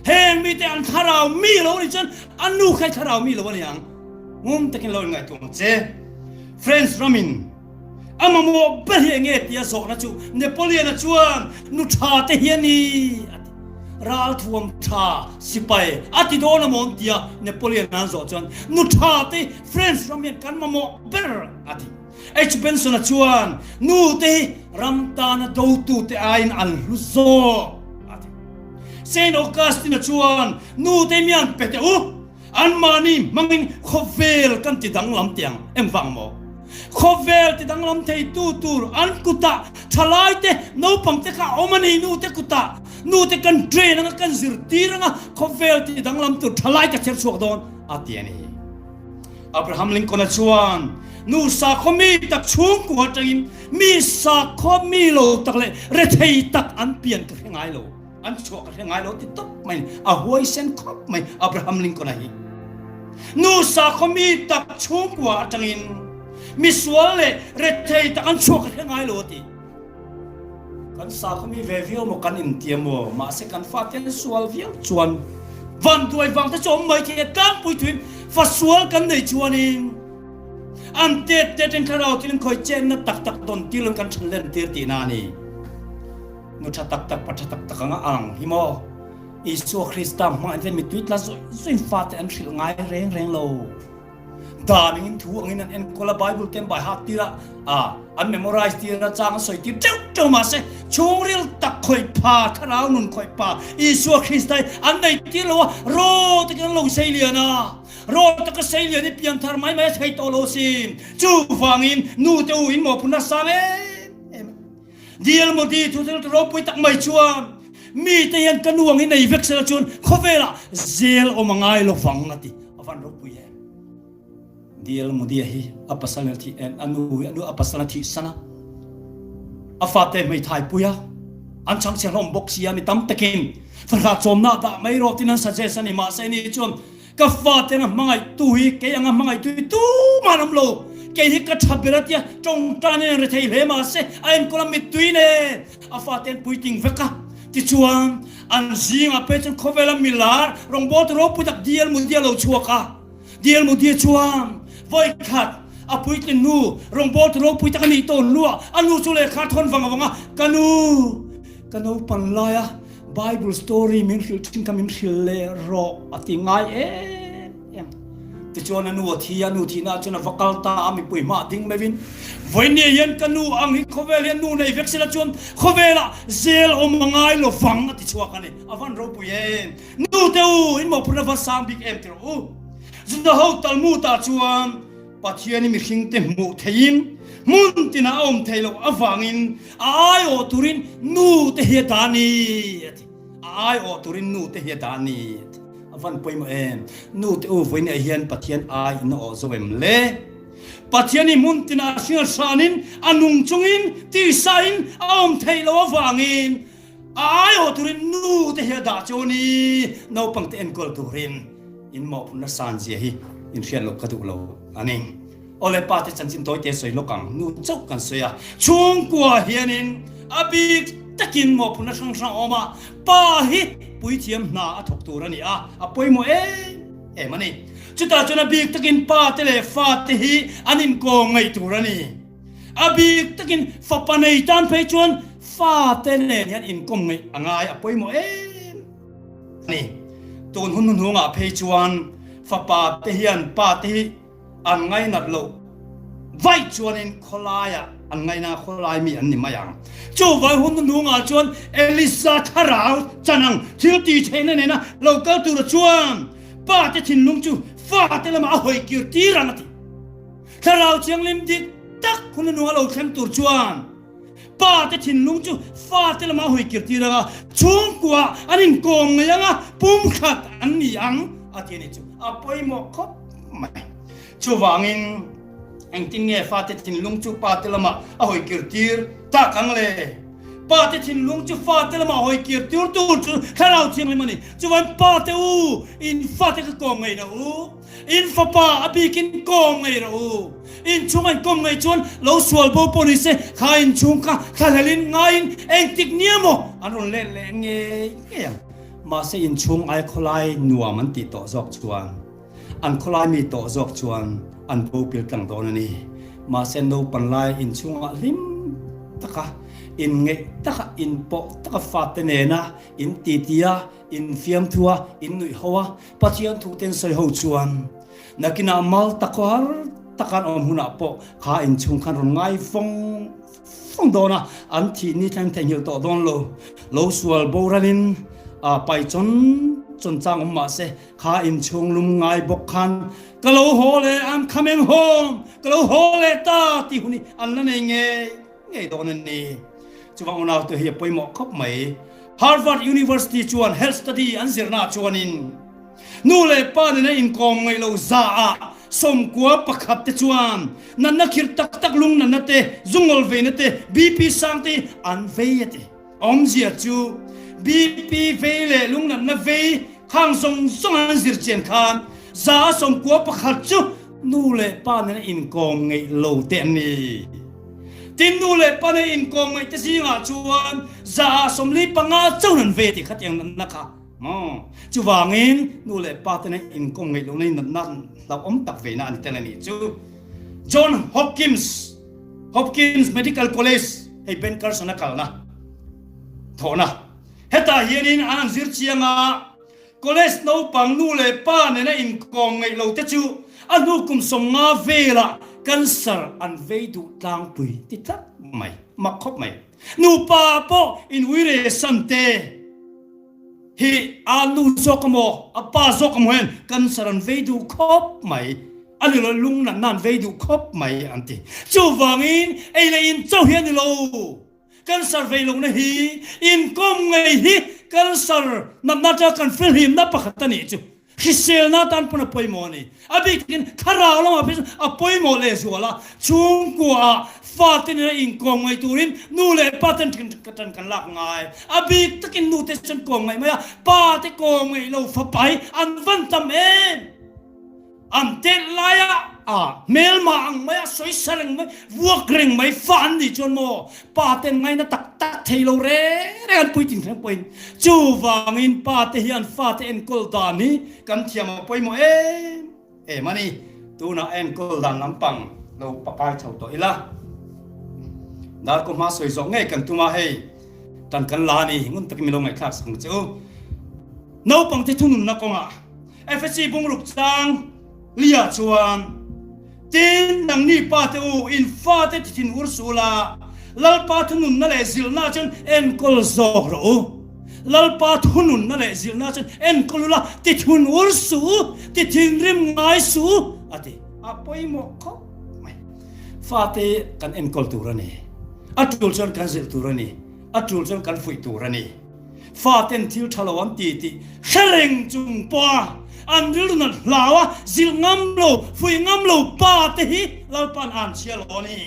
เฮงมีแต่อันทาราวมีเรานี่จนอันนูใครทาราวมีเราวันยังงุ้มตะกินเราไงตัวเจ้ Friends Ramin ama mo beri nge tia so na chu Napoleon na chuan nu tha te hiani ral thuam tha sipai ati do na mon tia Napoleon na zo chuan nu tha te friends from yan kan mo ber ati H Benson na chuan nu te ram ta na do tu te ain al luzo ati Saint Augustine na chuan nu te mian pete an mani mangin khovel kan ti dang lam tiang em wang mo khovel ti dang lam thei tu tur an kuta thalai te no pang te ka omani nu te kuta nu te kan train nga kan zir tiranga khovel ti dang lam tu thalai ka cher chuak don atiani Abraham Lincoln na chuan nu sa khomi tak chung ku atangin mi sa khomi lo tak le re thei tak an pian ka ngai lo an chuak ka ngai lo ti top mai a hoi sen khop mai Abraham Lincoln na hi nu sa khomi tak chung ku atangin mi sual le re thei tak an chuak ka ngai lo ti kan sa khomi ve vio mo kan in tiam mo ma se kan fa ten sual vial chuan van tuai wang ta chom mai thi tang pui thuin fa sual kan nei chuanin an te ten kharau tin khoi chen na tak don tilon kan thlen tir ti na ni nu tha tak pa tha tak nga ang hi mo อิสุคริสต์มาเดมิตุยตละส่วนฟาเตอันสิลง่ายแรงโลดามิงทูอังนั้นเอ็นคนละไบเบิลเต็มใบหักตีละอันเมมโมไรส์ตีละจางสวยตีเจ้ามาเสช่วงเรียลตักคอยพาทาราวนุนคอยพาอิสุคริสต์อันใดตีละว่ารอตะกันลงเซเลียนะรอตะกันเซเลียนี่เพียงทาร์ไม่ใช่โตโลซิมจูฟังอินนูเตวินหมอพุนัสซาเมเดียลโมดีทุกท่านรบไปตักไม่ชัวมีแต่ยันกันวงในเวกเซลชนเขาเวลาเซลอมังไงลฟังนาทีอฟันรบไปเดียลโมดีฮีอัปสันทีอนุอัปสันทีสนะอฟาเตไม่ทายปุยอันช่างเสียงลมบกเสียนี่ตั้มตะกินฝรั่งจมหน้าตาไม่รอที่นั่นสัจเจสันนิมาเซนี่ชนก็ฟาเตงมังไงตุยเกยังมังไงตุยตู้มาน้ำโลเกี่ยกับทับเบลต์ยาจงตาเนรเทยเลมาเซไอ้คนละมิตุยเนอฟาเตนปุยติงเวกะที่ชวนอันซิงอาเปจนเขาเวลามิลาร์รองบอตรบปุยตักเดียลมุดเดียลเราชัวกะเดียลมุดเดียชวนไว้ขัดอาปุยตินูรองบอตรบปุยตักนี่ต้นลัวอันนูสุเลขาทนฟังกันูปันลายะไบเบิลสตอรี่มินฮิลทิงคามินฮิลเลโรอติงไงที่ชวนนูที่ยานูที่น่าจนฟักกัลตาอามิปุยมาดิ้งไม่วินวันนี้ยันกันนูอังฮิเขาเวลยันนูในเวกเซลชวนเขาเวลาเซลอมมังไงโลฟังที่ชวนกันนี่อฟันรบุยนนูเตอูอินมาพูดว่าสามบิ๊กเอ็มเตอูจุดเฮาตัลมูตาชวนปัจจัยนี้มีสิ่งเต็มมุทยินมุนตินาอมเทโลอฟังอินไอโอตุรินนูเตเฮตานีไอโอตุรินนูเตเฮตานีวันไปมานูเตอูวันนี้เฮียนปัจจัยไอโนโซเอมเล่ปัจจัยนี้มุนตินาเชื่อสานินอนุงจงอินที่สายอินอมเทโลฟังอินไอโอตุรินนูเตเฮดาโจนีนูปังเตเอ็นกอลตุรินอินหมอพุนสันเจียฮีอินเชียนโลกตุโลอันนี้โอเลปาเตจันจินโตเตสวยโลกังนูเจ้ากันสวยช่วงกว่าเฮียนินอบิกตะกินหมอพุนสังสังออกมาป้าฮิปุยเทียมนาถกตัวนี่ปุยโมมันนี่จุดตาจุนอบิกตะกินป้าเตเลฟาเตฮีอันนินโกงไงตัวนี่อบิกตะกินฟ้าปนัยตันเพจวนฟ้าเตเลยันอินกงไงอ่างไงปุยโมนี่ตัวหุ่นหัวเพจวนฟ้าป้าเตฮีอันป้าเตฮีอันไงนัดโลไว้ชวนอินคลายอันไงนาคลายมีอันนี้มาอย่างจู่ไว้หุ่นนุ่งชวนเอลิซาทาราวจันังที่ตีเชนเนี่ยนะเราก็ตัวชวนป้าจะทิ้งลุงจู่ฟ้าจะละมาหอยกิวตีรังติถ้าเราเชียงลิมดิตักหุ่นนุ่งเราเข้มตัวชวนป้าจะทิ้งลุงจู่ฟ้าจะละมาหอยกิวตีรังช่วงกว่าอันนี้โกงยังปุ่มขัดอันนี้ยังอาทิตย์นี้จู่ไปหมดครบไม่จู่วางินเองทิ้งเงี้ยฟาเตทิ้งลุงจู่ป้าเตลมาเอาหอยกิร์ตีร์ตาคังเลยป้าเตทิ้งลุงจู่ฟาเตลมาเอาหอยกิร์ตีร์ตูจู่ข้าเราเชียงเลยมันนี่จู่วันป้าเตอูอินฟาเตก็โกงไงนะอินฟ้าป้าอภิกินโกงไงนะอินช่วงไงโกงไงจวนเราสวลโบปนิเซข้าอินช่วงข้าเฮลินไงเองติกเนียโมอันนั้นเล่นเงี้ยมาเสียอินช่วงไอคลายนัวมันติดต่อจอกจวนอันคลายมีต่อจอกจวนอันปูปิลตังโดนนี่มาเซนโนปันไลอินช่วงลิมตะกะอินเงตะกะอินปอตะกะฟาเตเนนะอินตีตียอินฟิยมทัวอินนุยฮัวปัจจัยทุกเต็นใส่หัวจวนนักกินามัลตะกวาร์ตะกันอมหุนาปอข้าอินช่วงขันรง่ายฟงโดนะอันที่นี่แทงหิวต่อโดนโลสวลโบราณินไปจนจางอมมาเสข้าอินช่วงลุมง่ายบกคันกะโลโฮเล I'm coming home กะโลโฮเลตาที่หุนี่อันนั้นเองไงตอนนี้จู่ว่าอุณาตัวเฮียไปหมอกขับไหม Harvard University ชวน Health Study อันเสียนาชวนินนู่นเลยป้าเนี่ยอินกองไงเราซาสมกัวประคับเตชวนนั่นนักขิดตักลุงนั่นนั่นเตจุงอลเวนันเต BP สังเตอันเวียเตอมเสียจู BP เวเลลุงนั่นนั่นเวข้างส่งอันเสียเจียนคานซาสมกัวประคับจูนู่นเลยป้าเนี่ยอินกองไงเราเตนี่ตินนู่นเลยป้าเนี่ยอินกองไงจะสิงาชวนซาสมลีปังอาเจ้านั่นเวติขัดยังนั่นนะคะจูวางินนู่นเลยป้าเตนอินกงไงลงในนั่นเราอมตักเวนันเตนนี่จูจอห์นฮอปกินส์ medical college ให้เป็นการสนักข่าวนะโถนะ heta hianin an zir chianga college no pang nu le pa ne na in kong ngai lo te chu anu kum som nga vela kan sar an vei du tlang pui ti tak mai mak khop mai nu pa po in wire sante hi anu zokamo apa zokamo hen kan sar an vei du khop mai ani lo lung nan vei du khop mai anti chu wangin ei le in chau hian ni lo kan sar vei long na hi in kom ngai hi kan sar nam na ta kan fil him na pakhatani chu hisel na tan puna poimo ni abikin kharao lama pis a poimo le zuala chung kwa fatin in kom ngai turin nu le patan kan kan lak ngai abik takin nu te chen kom ngai maya pa te kom ngai lo fa pai an van tam en am te laya mel ma ang maya soi sarang mai vuak reng mai fan ni chon mo pa ten ngai na tak tak thailo re an pui tin khang poin chu wangin pa te hian fa te en kol da ni kan thiam poi mo e mani tu na en kol dan lampang lo papai chau to ila da ko ma soi zo ngai kan tu ma hei tan kan la ni ngun tak mi lo ngai khak sang chu no pang te thunun na ko nga fsc bung luk chang lia chuan tin nang ni pa te u in fa te tin ursula lal pa thunun na le zil na chen en kol zok ro lal pa thunun na le zil na chen en kolula ti thun ursu ti thin rim ngai su ati apoi mo ko mai fa te kan en kol turani atul chen kan zil turani atul chen kan fui turani fa ten thil thalawan ti hereng chung pa an ril na lawa zil ngam lo fui ngam lo pa te hi lal pan an chia lo ni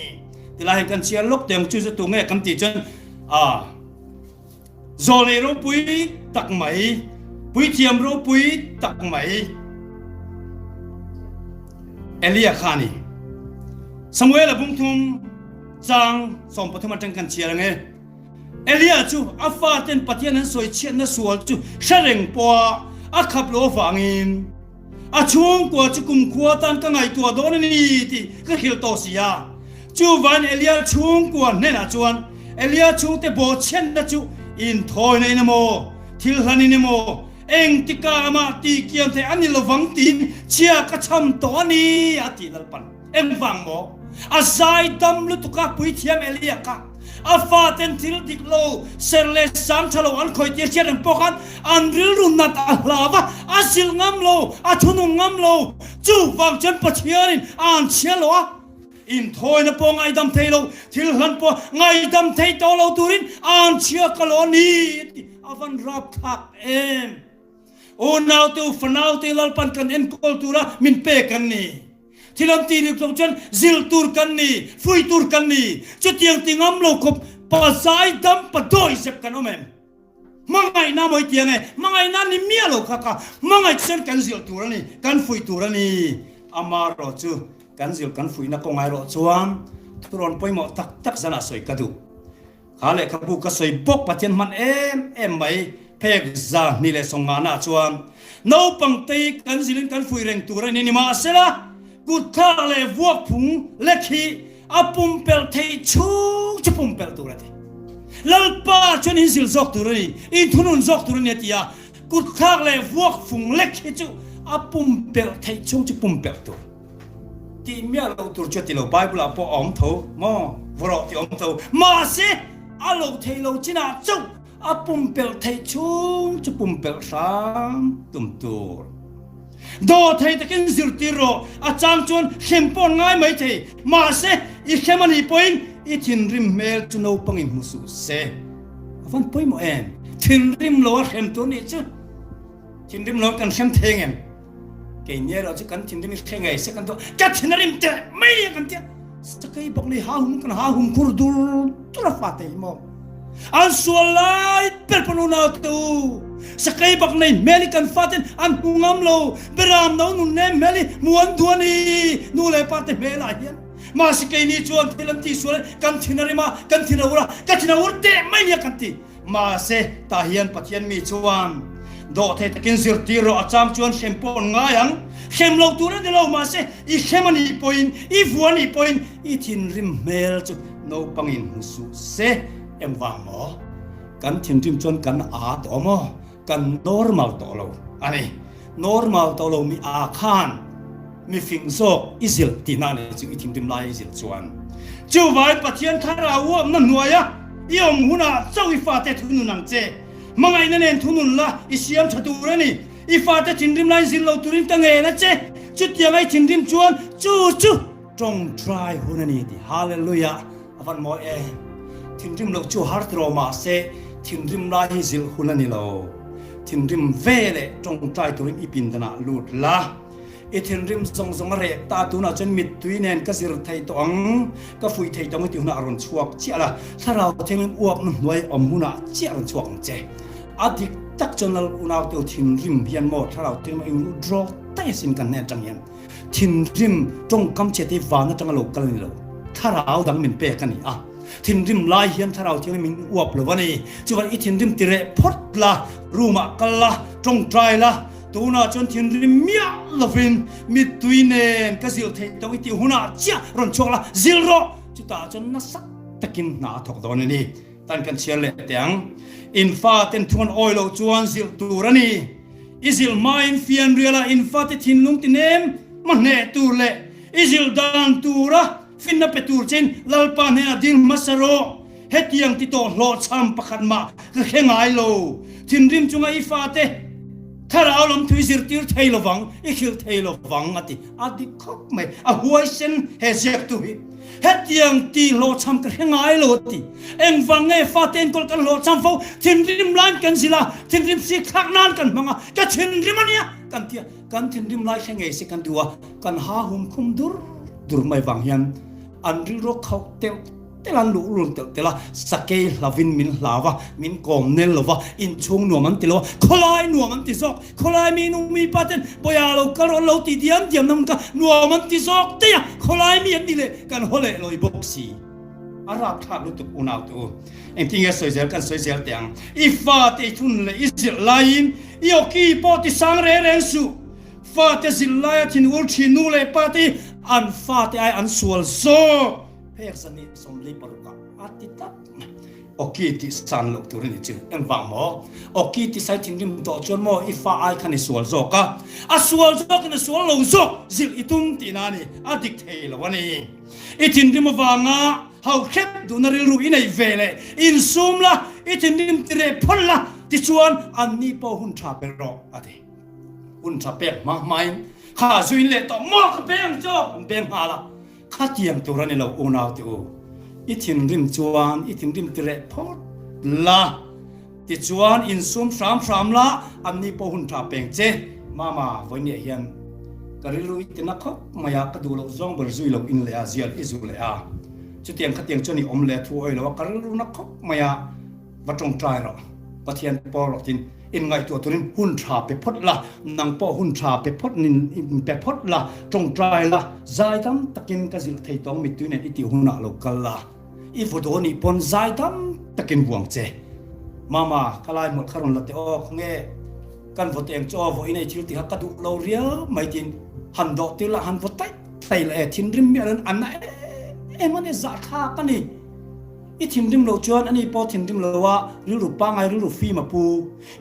tilai kan chia lok tem chu tu nge kam ti chen zole ro pui tak mai pui thiam ro pui tak mai Elia khani Samuel abung thum chang som pathuma tang kan chia nge Elia chu afa ten patian an soi chen na sual chu shareng po a khap lo wangin a chung kwa chu kum khua tan ka ngai tua don ni ti ka khil to sia chu van Elia chung kwa ne na chuan Elia chung te bo chen na chu in thoi nei na mo thil hani ni mo eng tika ma ti kiam te ani lo wang tin chia ka cham to ni ati lal pan eng wang mo a zai dam lu tu ka pui thiam Elia ka afa ten thil dik lo serle sam chalo an khoi ti chen pokan an ril run na ta hlawa asil ngam lo a thunu ngam lo chu wang chen pathianin an chelo in thoi na po ngai dam thei lo thil han po ngai dam thei to lo turin an chia kaloni avan rap thak em o now to fanau te lal pan kan en kultura min pe kan ni thilam ti ri tong chen zil tur kan ni fui tur kan ni chutiang tingam lo khop pa sai dam pa doi sep kan omem mangai na moi tiang e mangai na ni mia lo kha mangai chen kan zil tur ni kan fui tur ni amaro chu kan zil kan fui na ko ngai ro chuan turon poi mo tak tak zana soi kadu khale khabu ka soi bok pathian man em mai phek za ni le songa na chuan no pang te kan zilin kan fui reng tur ni ma selaกูท่าเลยวัวพุงเล็กฮีอาปุ่มเปลเทชูจะปุ่มเปลตัวอะไรแล้วป้าชนหินสิลซอกตัวนี้อินทุนุนซอกตัวนี้ที่ยากูท่าเลยวัวพุงเล็กฮีจูอาปุ่มเปลเทชูจะปุ่มเปลตัวที่เมียเราตัวจุดที่เราไปบุลาปอมทูมอวรอที่อมทูมาสิอาเราเทเราจีน่าจูอาปุ่มเปลเทชูจะปุ่มเปลสามตุ่มตัวโดไทยตะกินสิรติโรอาจารย์ชวนเข้มปนง่ายไหมเทมาเสอีเข้มมันอีปอยน์อีทินริมเมลจุนเอาปังอิมุสุเสวันปอยโมเอ็นทินริมโลเข้มตัวนี้จุทินริมโลกันเข้มเทงเอ็มเกี่ยเนี่ยเราจะกันทินริมเทงไงสักกันตัวกัดทินริมเตะไม่เรียกันเตะสักไอ้บอกเลยหาหุ่มกันหาหุ่มคูรดูตุลาฟาเตยมออันส่วนไล่เป็นปนุนาตูสกายบักในเมลิกันฟาตินอันหุงามโลเบรามน้องนุ่นเนมเมลิมวนตัวนี้นู่เลยปาติเมลาเฮียนมาสกายนี่ชวนที่ลันที่ส่วนกันทินาริมากันทินาวระกันทินาวระเตะไม่เรียกันทีมาเสตาเฮียนปัจจัยมีชวนโดเทตะกินสิรติโรอาจามชวนเข้มปนง่ายังเข้มโลตัวนั้นเดี๋ยวเรามาเสอีเข้มมันอีปอยน์อีฟวนอีปอยน์อีทินริมเมลจุโนปังอินหุสุเสเอ็มวางหมอ ก กันทิ้งริมจนกันต่อมอกัน normal ต่อเราอันนี้ normal ต่อเรามีคานมีฟิงโซกอิสิลตีนั่นเองจึงทิ้งริมไล่อิสิลชวนจู่ไว้ปะเทียนข้าราวัวนั่นหน่วยยอมหัวหน้าเจ้าอีฟ้าแต่ทุนนังเจมังไงนั่นเองทุนละอิเสียมชัดตัวนี่อีฟ้าแต่ทิ้งริมไล่อิสิลเราตุริมตั้งเองนะเจจุดยังไงทิ้งริมชวนจู่จง try หัวนี่ดิฮาเลลูยาวันมอทิ้งริมเราจู่ฮาร์ดโรมาเซทิ้งริมไล่อิสิลหัวนี่เราทิ้งริมเวเลจง try ตุริมอีปินตนะลุดละอีทิ้งริมส่งเรกตาตุน่าจนมิดตุยเนนก็สิรไทยตองก็ฟุยไทยตองที่หัวหน้ารุนชวกเจ้าละถ้าเราทิ้งริมอวบหน่วยอมหัวหน้าเจ้ารุนชวกเจ้อาทิตย์ตักจนเราอุณาตัวทิ้งริมเพียนหมดถ้าเราทิ้งริมดรอเตสินกันแน่จังยันทิ้งริมจงกำเจติวานะจังโลกันนี่เราถ้าเราดังมินเปกันนี่ทิ้งริมลายเฮียนถ้าเราทิ้งริมอวบหรือว่านี่จีวันอีทิ้งริมติเรพดละรูมากันละจงใจละตัวน่าจนทิ้งริมเมียลฟินมิดตุยเนนก็สิลเทตองอิติหัวหน้าเจ้ารุนชวกละซิลโรจุดตาจนนัสักตะกินหนาถกตอนนี้ตันกันเชียร์เล็ดเตียงอินฟาเต็นทวนออยล์จวนซิลตูรันีอิซิลมาอินฟิอันเรียลอินฟาเตทินลุงตินเนมมันเนตูเล่อิซิลดันตูระฟินนับเปตูร์จินลลปานเฮอดินมัสโรเฮติยังติโตโลชัมปะขันมาคือเข่งไอโลทินริมจุงไอฟาเตถ้าเราลำทุยสิรติร์ไทยลวังอีคิลไทยลวังอดีคบไม่หัวเส้นเฮเซียกตุยเฮติยังตีโลชัมกันเฮงไอโลตีเอ็งฟังไงฟาเตนกอลกันโลชัมฟูทินริมล้านกันสิละทินริมสิขักนานกันมังก็ทินริมมันเนี่ยกันเทียกันทินริมล้านเฮงไงสิกันดัวกันหาหุมคุมดูไม่วังยันอันริโรเขาเตลันลุลุเตละสเกลลาวินมินลาวะมินกอมเนลลาวะอินชงหนัวมันติลวะคลายหนัวมันติซอกคลายมีนุมีปัตเตนปอยาเรากระโดดเราติเดียมนั่นก็หนัวมันติซอกเตียคลายมีอันดีเลยกันหัวเล่ลอยบ็อกซี่อาราบทับลุตุอุณาตัวเอ็งทิ้งเสยเซลกันเสยเซลเตียงอีฟาติทุนเลยอิสิลายินอีโอคีปอติสังเรเรนสุฟาติสิลายทินอุลชินูเลปาติอันฟาติไออันสวลโซเพกสนิทสมลีปรุกะอาทิตย์โอเคที่สันลูกตัวนี้จืดเอ็งวังหมอโอเคที่ใส่ทิ้งริมต่อจนหมออีฟ้าไอคันในสวนโซกะสวนโซกันในสวนลงโซจิลอีตุ้งตีนานี่ดิกเทลวันนี้อีทิ้งริมวังเขาเข็บดูนาริลูอินไอเวเลอินซูมละอีทิ้งริมติเรพลละที่ชวนอันนี้พอหุ่นชาเปรอหุ่นชาเปรมาไม่ข้าจุยเล่ต่อหมอกเบงจอบเบงหาละข้าเตียงตัวนี้เราอุณาตัวอีทิ้งริมจวนอีทิ้งริมติเรพดละที่จวนอินซูมสามละอันนี้พอหุ่นชาเปงเจมาวันนี้เห็นกระลุยตินักเขาไม่อยากกระดูเราจ้องบริสุทธิ์เราอินเลยอาเซียนอิสุเลยจุดเตียงขัดเตียงจนนี่อมเล่ทั่วเลยว่ากระลุนักเขาไม่อยากว่าจงใจหรอกปะเทียนปอหรอกทินอินไงตัวนี้หุ่นชาไปพดละนางปอหุ่นชาไปพดนินไปพดละจงใจละใจตั้งตะกินกระสิลไทยต้องมิตุเนี่ยอิติหุ่นเรากันละอีฟุตโอนี่ปนใจตั้งตะกินห่วงเจมาขลายหมดขรุนละเตอคงเอกันฟุตเองจ่อฟุตในชิลติฮักกระดูเราเรียไม่ทินหันดอกติละหันฟุตไตเลยทินริมเมียนอันนั้นมันเนี่ยจะฆ่ากันนี่อีทิมริมเราจวนอันนี้พอทิมริมเราว่าริลุปังไงริลุฟีมาปู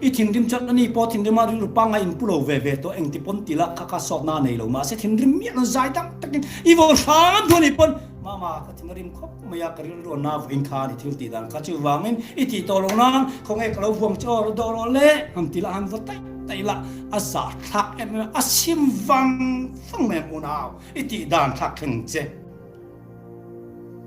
อีทิมริมจัดอันนี้พอทิมริมมาริลุปังไงอินปูเราเวตัวเองที่ปนตีละข้าสอบหน้าในเรามาเสทิมริมเมียนใจตั้งตะกินอีโวชานตัวนี้ปนมาก็ทิมริมคบไม่อยากริลุนาฟินคาดิทิลตีดันข้าชื่อว่ามินอีที่ตัวลงนั้นคงเอกเราฟงจ่อเราดอเราเล่หันตีละหันฟุตไตละอาสาทักอาชิมฟังแม่อุณาวอีที่ด่านทักขึ้นเจ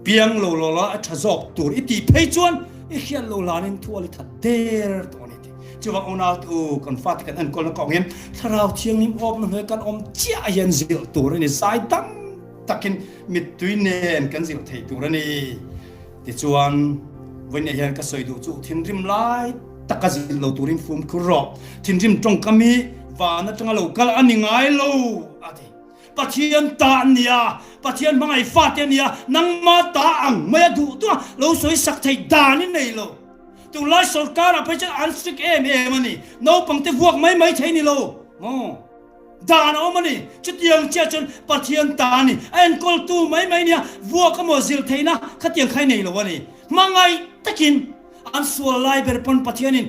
เพียงโลละชะจอกตัวอีตีเพยจวนอีเขียนโลลานินทัวลิทัดเดร์ตัวนี้ที่ว่าอุณาตูกันฟาดกันอันคนละกองเห็นถ้าเราเชียงนิ่มอมนั่นกันอมเจียยันสิลตัวนี้สายตั้งตะกินมิดตุยเนนกันสิลไทยตัวนี้ที่จวนวันนี้ยังก็สวยดูจู่ทินริมไล่ตะกสิลตัวริมฟุมคุรอทินริมตรงกมีวานะจังเรากัลอันนี้ไงโลอะไรปะเทียนตาเนี่ยปะเทียนมังไอฟาเทียนเนี่ยนังมาตาอังไม่ดูตัวเราสวยสักไทยดานี่ในโลตัวไล่สการะไปจะอันสติกมันนี่น้องปังเตพวกไม่ใช่นี่โลดานเอามันนี่จุดยังเจ้าจนปะเทียนตานี่เอ็นกอลตูไม่เนี่ยวัวก็มัวซิลเทนะขัดยังใครในโลวะนี่มังไอตะกิน an sual lai ber pon pathianin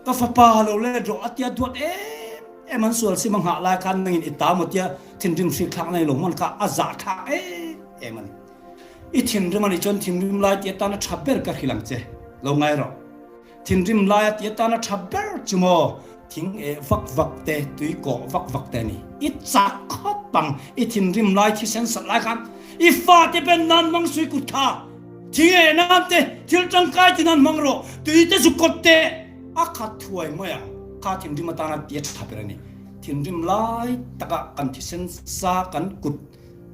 ka fa pa lo le ro atia duat man sual simang ha lai khan ngin ita motia thin rim si khak nai lo man ka aza tha man I thin rim ani chon thin rim lai ti ta na thaber ka khilang che lo ngai ro thin rim lai ti ta na thaber chumo thing vak te tui ko vak te ni I chak khop pang I thin rim lai thi sen sat lai khan I fa te ben nan mang sui ku tha thing nam te thil chang kai ti nan mang ro tui te su kot te akhat thuai moya ka thin rim ta na ti thaber ni thin rim lai taka kan thi sen sa kan kut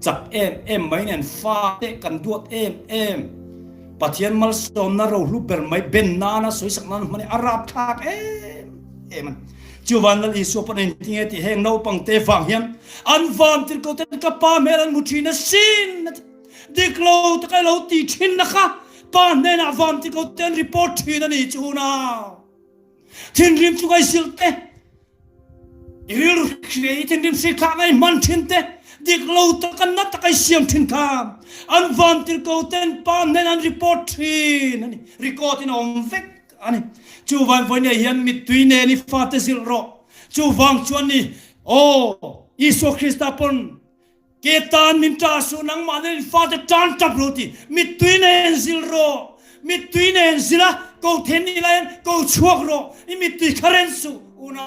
chak mai nen fa te kan duat pathian mal som na ro lu ber mai ben na na soi sak nan mani arab thak man chuwan lal isu panin tinge ti heng no pang te fang hiam an vam tir ko te ka pa meran muthina sin diklo ta kai lo ti thin na kha pa ne na vam tir ko ten report thin ani chuna thin rim chu kai silte iril khre thin rim si kha ngai man thin te diklo ta kan na ta kai siam thin kha an vam tir ko ten pa ne an report thin ani record in om vek ani chu van voi ne hian mit tui ne ni fa te sil ro chu wang chuan ni isu Krista pon ke tan min ta su nang ma ne fa te tan tap ro ti mit tui ne sil ro mit tui ne sila ko then ni lai ko chuak ro I mit tui kharen su una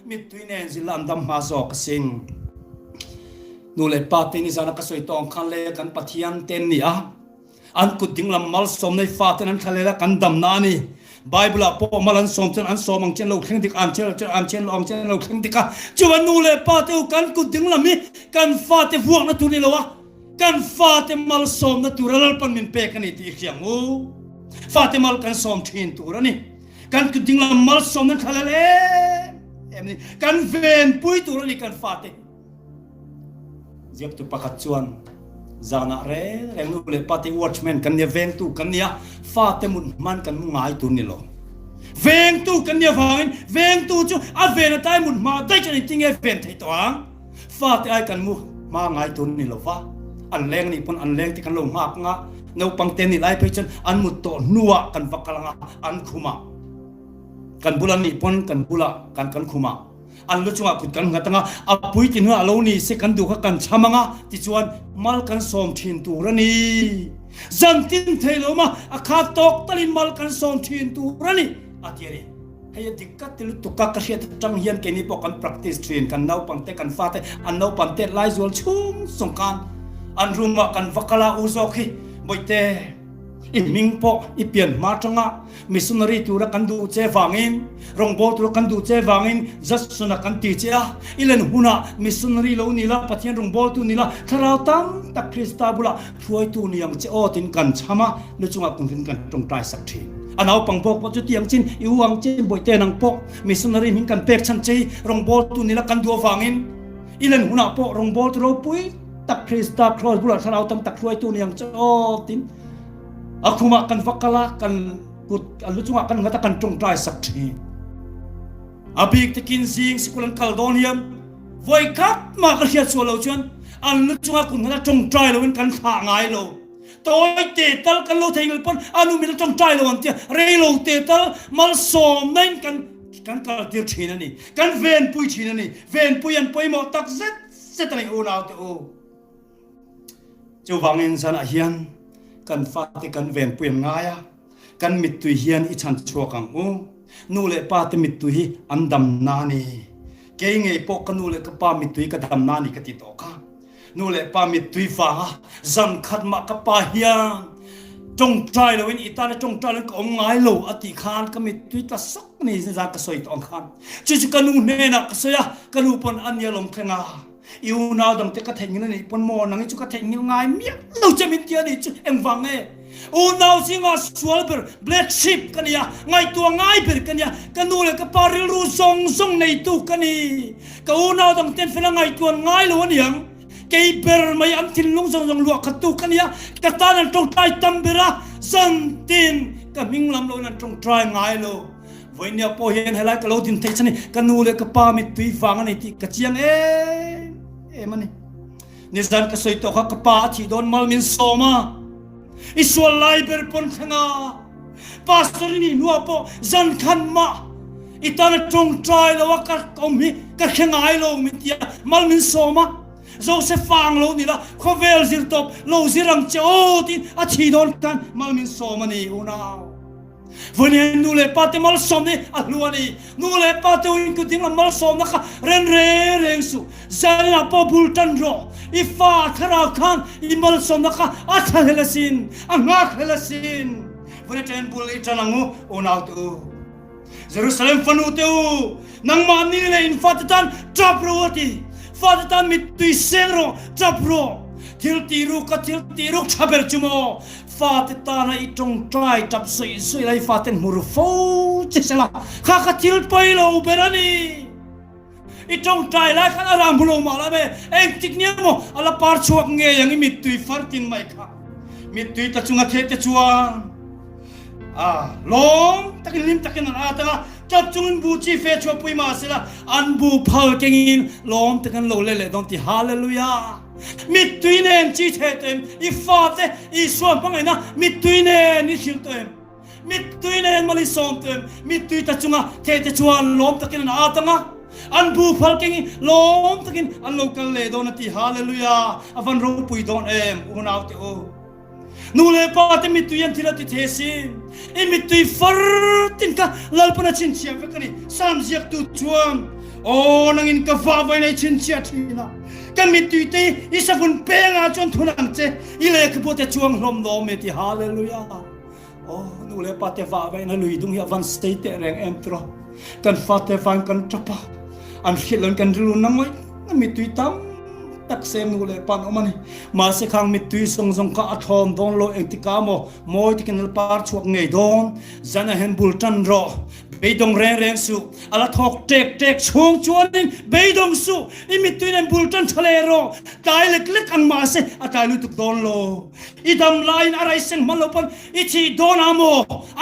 mit tui ne sila andam ma zo ka sing nu le pa te ni zana ka soi tong khan le kan pathian ten ni an ku ding lam mal som nei fa te nan khale la kan dam na ni Bible po malan som chen an somang chen lo kheng dik an chen long chen lo kheng dik chuan nu le pa te kan ku ding lam mi kan fa te vuak na tu ni lo kan fa te mal som na tu ral pan min pe kan ti khiang fa te mal kan som thin tu ra ni kan ku ding lam mal som na khala le ni kan ven pui tu ra ni kan fa te ziak tu pakat chuan zana re reng nu le pati watchman kan nia veng tu kan nia fa te mun man kan ngai tu ni lo veng tu kan nia veng tu chu a ven tai mun ma dai kan ting e ven thei to fa te ai kan mu ma ngai tu ni lo fa an leng ni pon an leng ti kan lo mak nga no pang ten ni lai pe chen an mu to nuwa kan vakalanga an khuma kan bulan ni pon kan bula kan khuma an lu chunga kut kan ngatanga apui tin ha lo ni se kan du kha kan chamanga ti chuan mal kan som thin tu rani zan tin thailo ma akha tok talin mal kan som thin tu rani atiari haya dikkat til tu ka ka hiat tang hian ke ni po kan practice train kan nau pang te kan fa te an nau pang te lai zual chung songkan an ruma kan vakala uzokhi boite iming po ipian matanga missionary tu ra kan du che wangin rongbo tu kan du che wangin just suna kan ti che ilen huna missionary lo ni la pathian rongbo tu ni la tharau tam ta Krista bula thuai tu ni yang che o tin kan chama lu chunga kun kan tong tai sak thi anau pangpok po chu tiang chin iwang chen boite nang po missionary min kan pek chan chei rongbo tu ni la kan du wangin ilen huna po rongbo tu ro pui ta Krista cross bula tharau tam ta thuai tu ni yang che o tin akuma kan vakala kan kut alu chunga kan ngata kan tong trai sak thi abik tekin sing sikulan kaldonium voi kap ma ka hiat so lo chuan alu chunga kun ngata tong trai lo kan kha ngai lo toy te tal kan lo thengil pon anu mi tong trai lo an tia re lo te tal mal som nen kan kal tir thina ni kan ven pui thina ni ven pui an poi mo tak zet ani o naw te o chu wangin san a hian kan fa te kan ven pui ngaya kan mit tu hian I chan chua kang nu le pa te mit tu hi andam na ni ke nge po kan nu le ka pa mit tu ka dam na ni ka ti to ka nu le pa mit tu fa zam khat ma ka pa hian tong trai lo in itana tong trai lo ko ngai lo ati khan ka mit tu ta sak ni za ka soi tong khan chu ka nu ne na ka soya ka nu pon an ya lom khenga iu nào dòng te ka thengin ni pon mo nang chu ka thengin ngai mi lo chemin tia ni chu em wang e u nào singa swalber black sheep kania ngai tua ngai ber kania kanu le ka paril ru song nei tu kani ka u nào dòng ten fela ngai tua ngai lo niang ke ber mai am tin lung song lu ka tu kania ka ta nan tong tai tam bera san tin ka ming lam lo nan tong trai ngai lo voi nia po hian helai ka lo tin thei chani kanu le ka pa mi tui wang ani ti ka chiang mani nizan ka soi to ka pa thi don mal min soma iswal lai ber pon khanga pastor ni nuo po zan khan ma itana trong trai lo ka komi ka khengai lo mi tia mal min soma Joseph fang lo ni la khovel zir top lo zirang cho tin a thi don kan mal min soma ni unao vone nule pate mal som ni a luani nule pate in ku ting mal som na kha ren re reng su zalna po bultan ro ifa thara khan i mal som na kha a thalasin a nga khalasin vone ten bul itanangu unao tu Jerusalem fanuteu nang mani le in fatatan traproti fatatan mit tuisero trapro til tiru chaber chumo fatana itong try tap sui lai faten murfo chesala kha til pailo berani itong try la khana rambulo mala be ek tiknia mo ala par chuak nge yang mit tui fartin mai kha mit tui ta chunga the te chuang long takin lim takin ata chap chungin bu chi fe chwa pui ma sila an bu phal kengin long takan lo le don ti hallelujah mit tuinen chi the tem I fate I so pangai na mit tuinen ni thil tem mit tuinen mali som tem mit tui ta chunga the te chuan long takin ata nga an bu phal kengin long takin an lo kal le don ti hallelujah avan ro pui don em unaw te o nule pate mituyan tila ti thesin imitui fartin ka lalpana chinchia vekani samjiak tu chuam o nangin ka vai nei chinchia thina ka mitui te isavun penga chon thunang che ile ka pote chuang hlom do me ti hallelujah o nule pate vai na lui dung ya van state reng entro kan fate van kan chapa an khilon kan ru namoi mitui tam tak sem nule pan omani ma se khang mit tui song ka athom don lo engtika moi tikin par chuak ngei don zana hen bultan ro beidong reng su ala thok tek chung chuanin beidong su imit tui nen bultan thale ro tai lek an ma se atai lu tuk don lo idam line arai seng malopon ichi don amo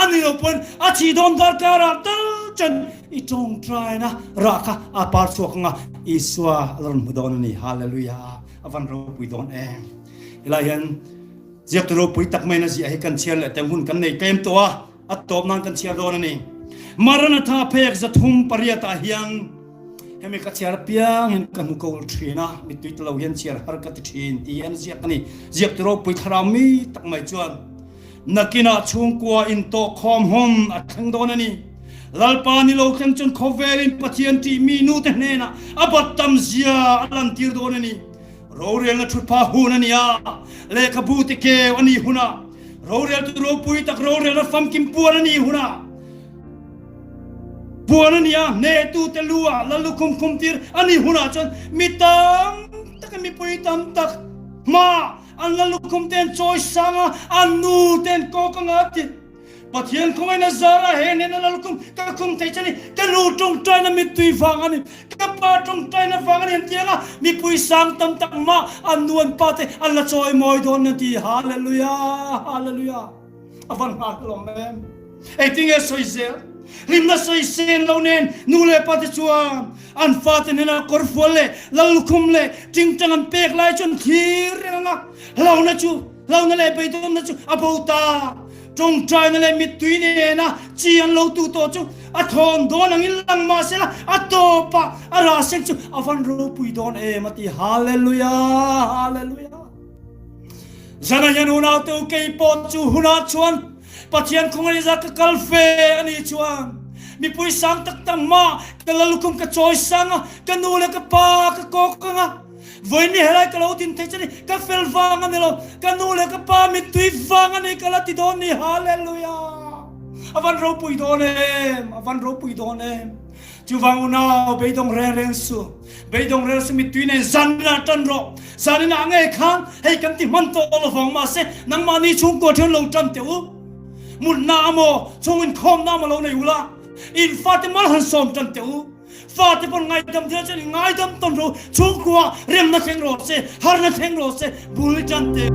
ani opon achi don darkara tal chan itong try na raka apar chuak nga iswa alon mudon ni hallelujah avan ro pui don em ilayan ziak ro pui tak mai na ji ai kan chial te hun kan nei kem to atop nan kan chial don ni marana tha phek zathum pariata hiang hemi ka chiar piang hen kan ko thina mi tuit lo hian chiar har ka thin ti an ziak ni ziak ro pui tharami tak mai chuan nakina chung kwa in to khom hom athang don ni lalpani lo khan chun khovelin pathian ti minu te nena abatam zia alan tir don ni ro rel na thut pha hun ani ya le khabuti ke ani huna ro rel tu ro pui tak ro rel na fam kim puan ani huna puan ani ya ne tu te lua lalu kum tir ani huna chon mitam tak mi pui tam tak ma an lalu kum ten choi sanga anu ten ko kangati pathian khoi na zara he ne na lalkum ka kum thai chani ka ru tong trai na mit tui wangani ka pa tong trai na wangani tianga mi pui sang tam tak ma anuan pate alla choi moi don na ti hallelujah avan ha lo mem eting e soizel limna soisen lo nen nule pate chuan an fate ne na korfole lalkum le ting tang an pek lai chon thir na lo na le pe dom na chu abota trong trai na le mit tui ne na chi an lo tu to chu a thon don ang ilang ma sela a to pa a ra sek chu avan ro pui don e mati hallelujah zana yan una te ke po chu huna chuan pathian khongri za ka kalfe ani chuan mi pui sang tak tam ma ka lalukum ka choi sang ka nu le ka pa ka ko ka voi ni helai ka lo tin thai chani ka fel wang ani lo ka nu le ka pa mi tui wang ani ka la ti don ni hallelujah avan ro pui don em chu wang una beidong reng su mi tui ne zanna tan ro zanna nge khang hei kan ti man to lo wang ma se nang ma ni chung ko thon lo tam te u mun na mo chung in khom na mo lo nei ula in fatimal han som tan te u Fati pon ngai dam dia chani ngai dam ton ro chung kwa rem na theng ro se har na theng ro se bul chan te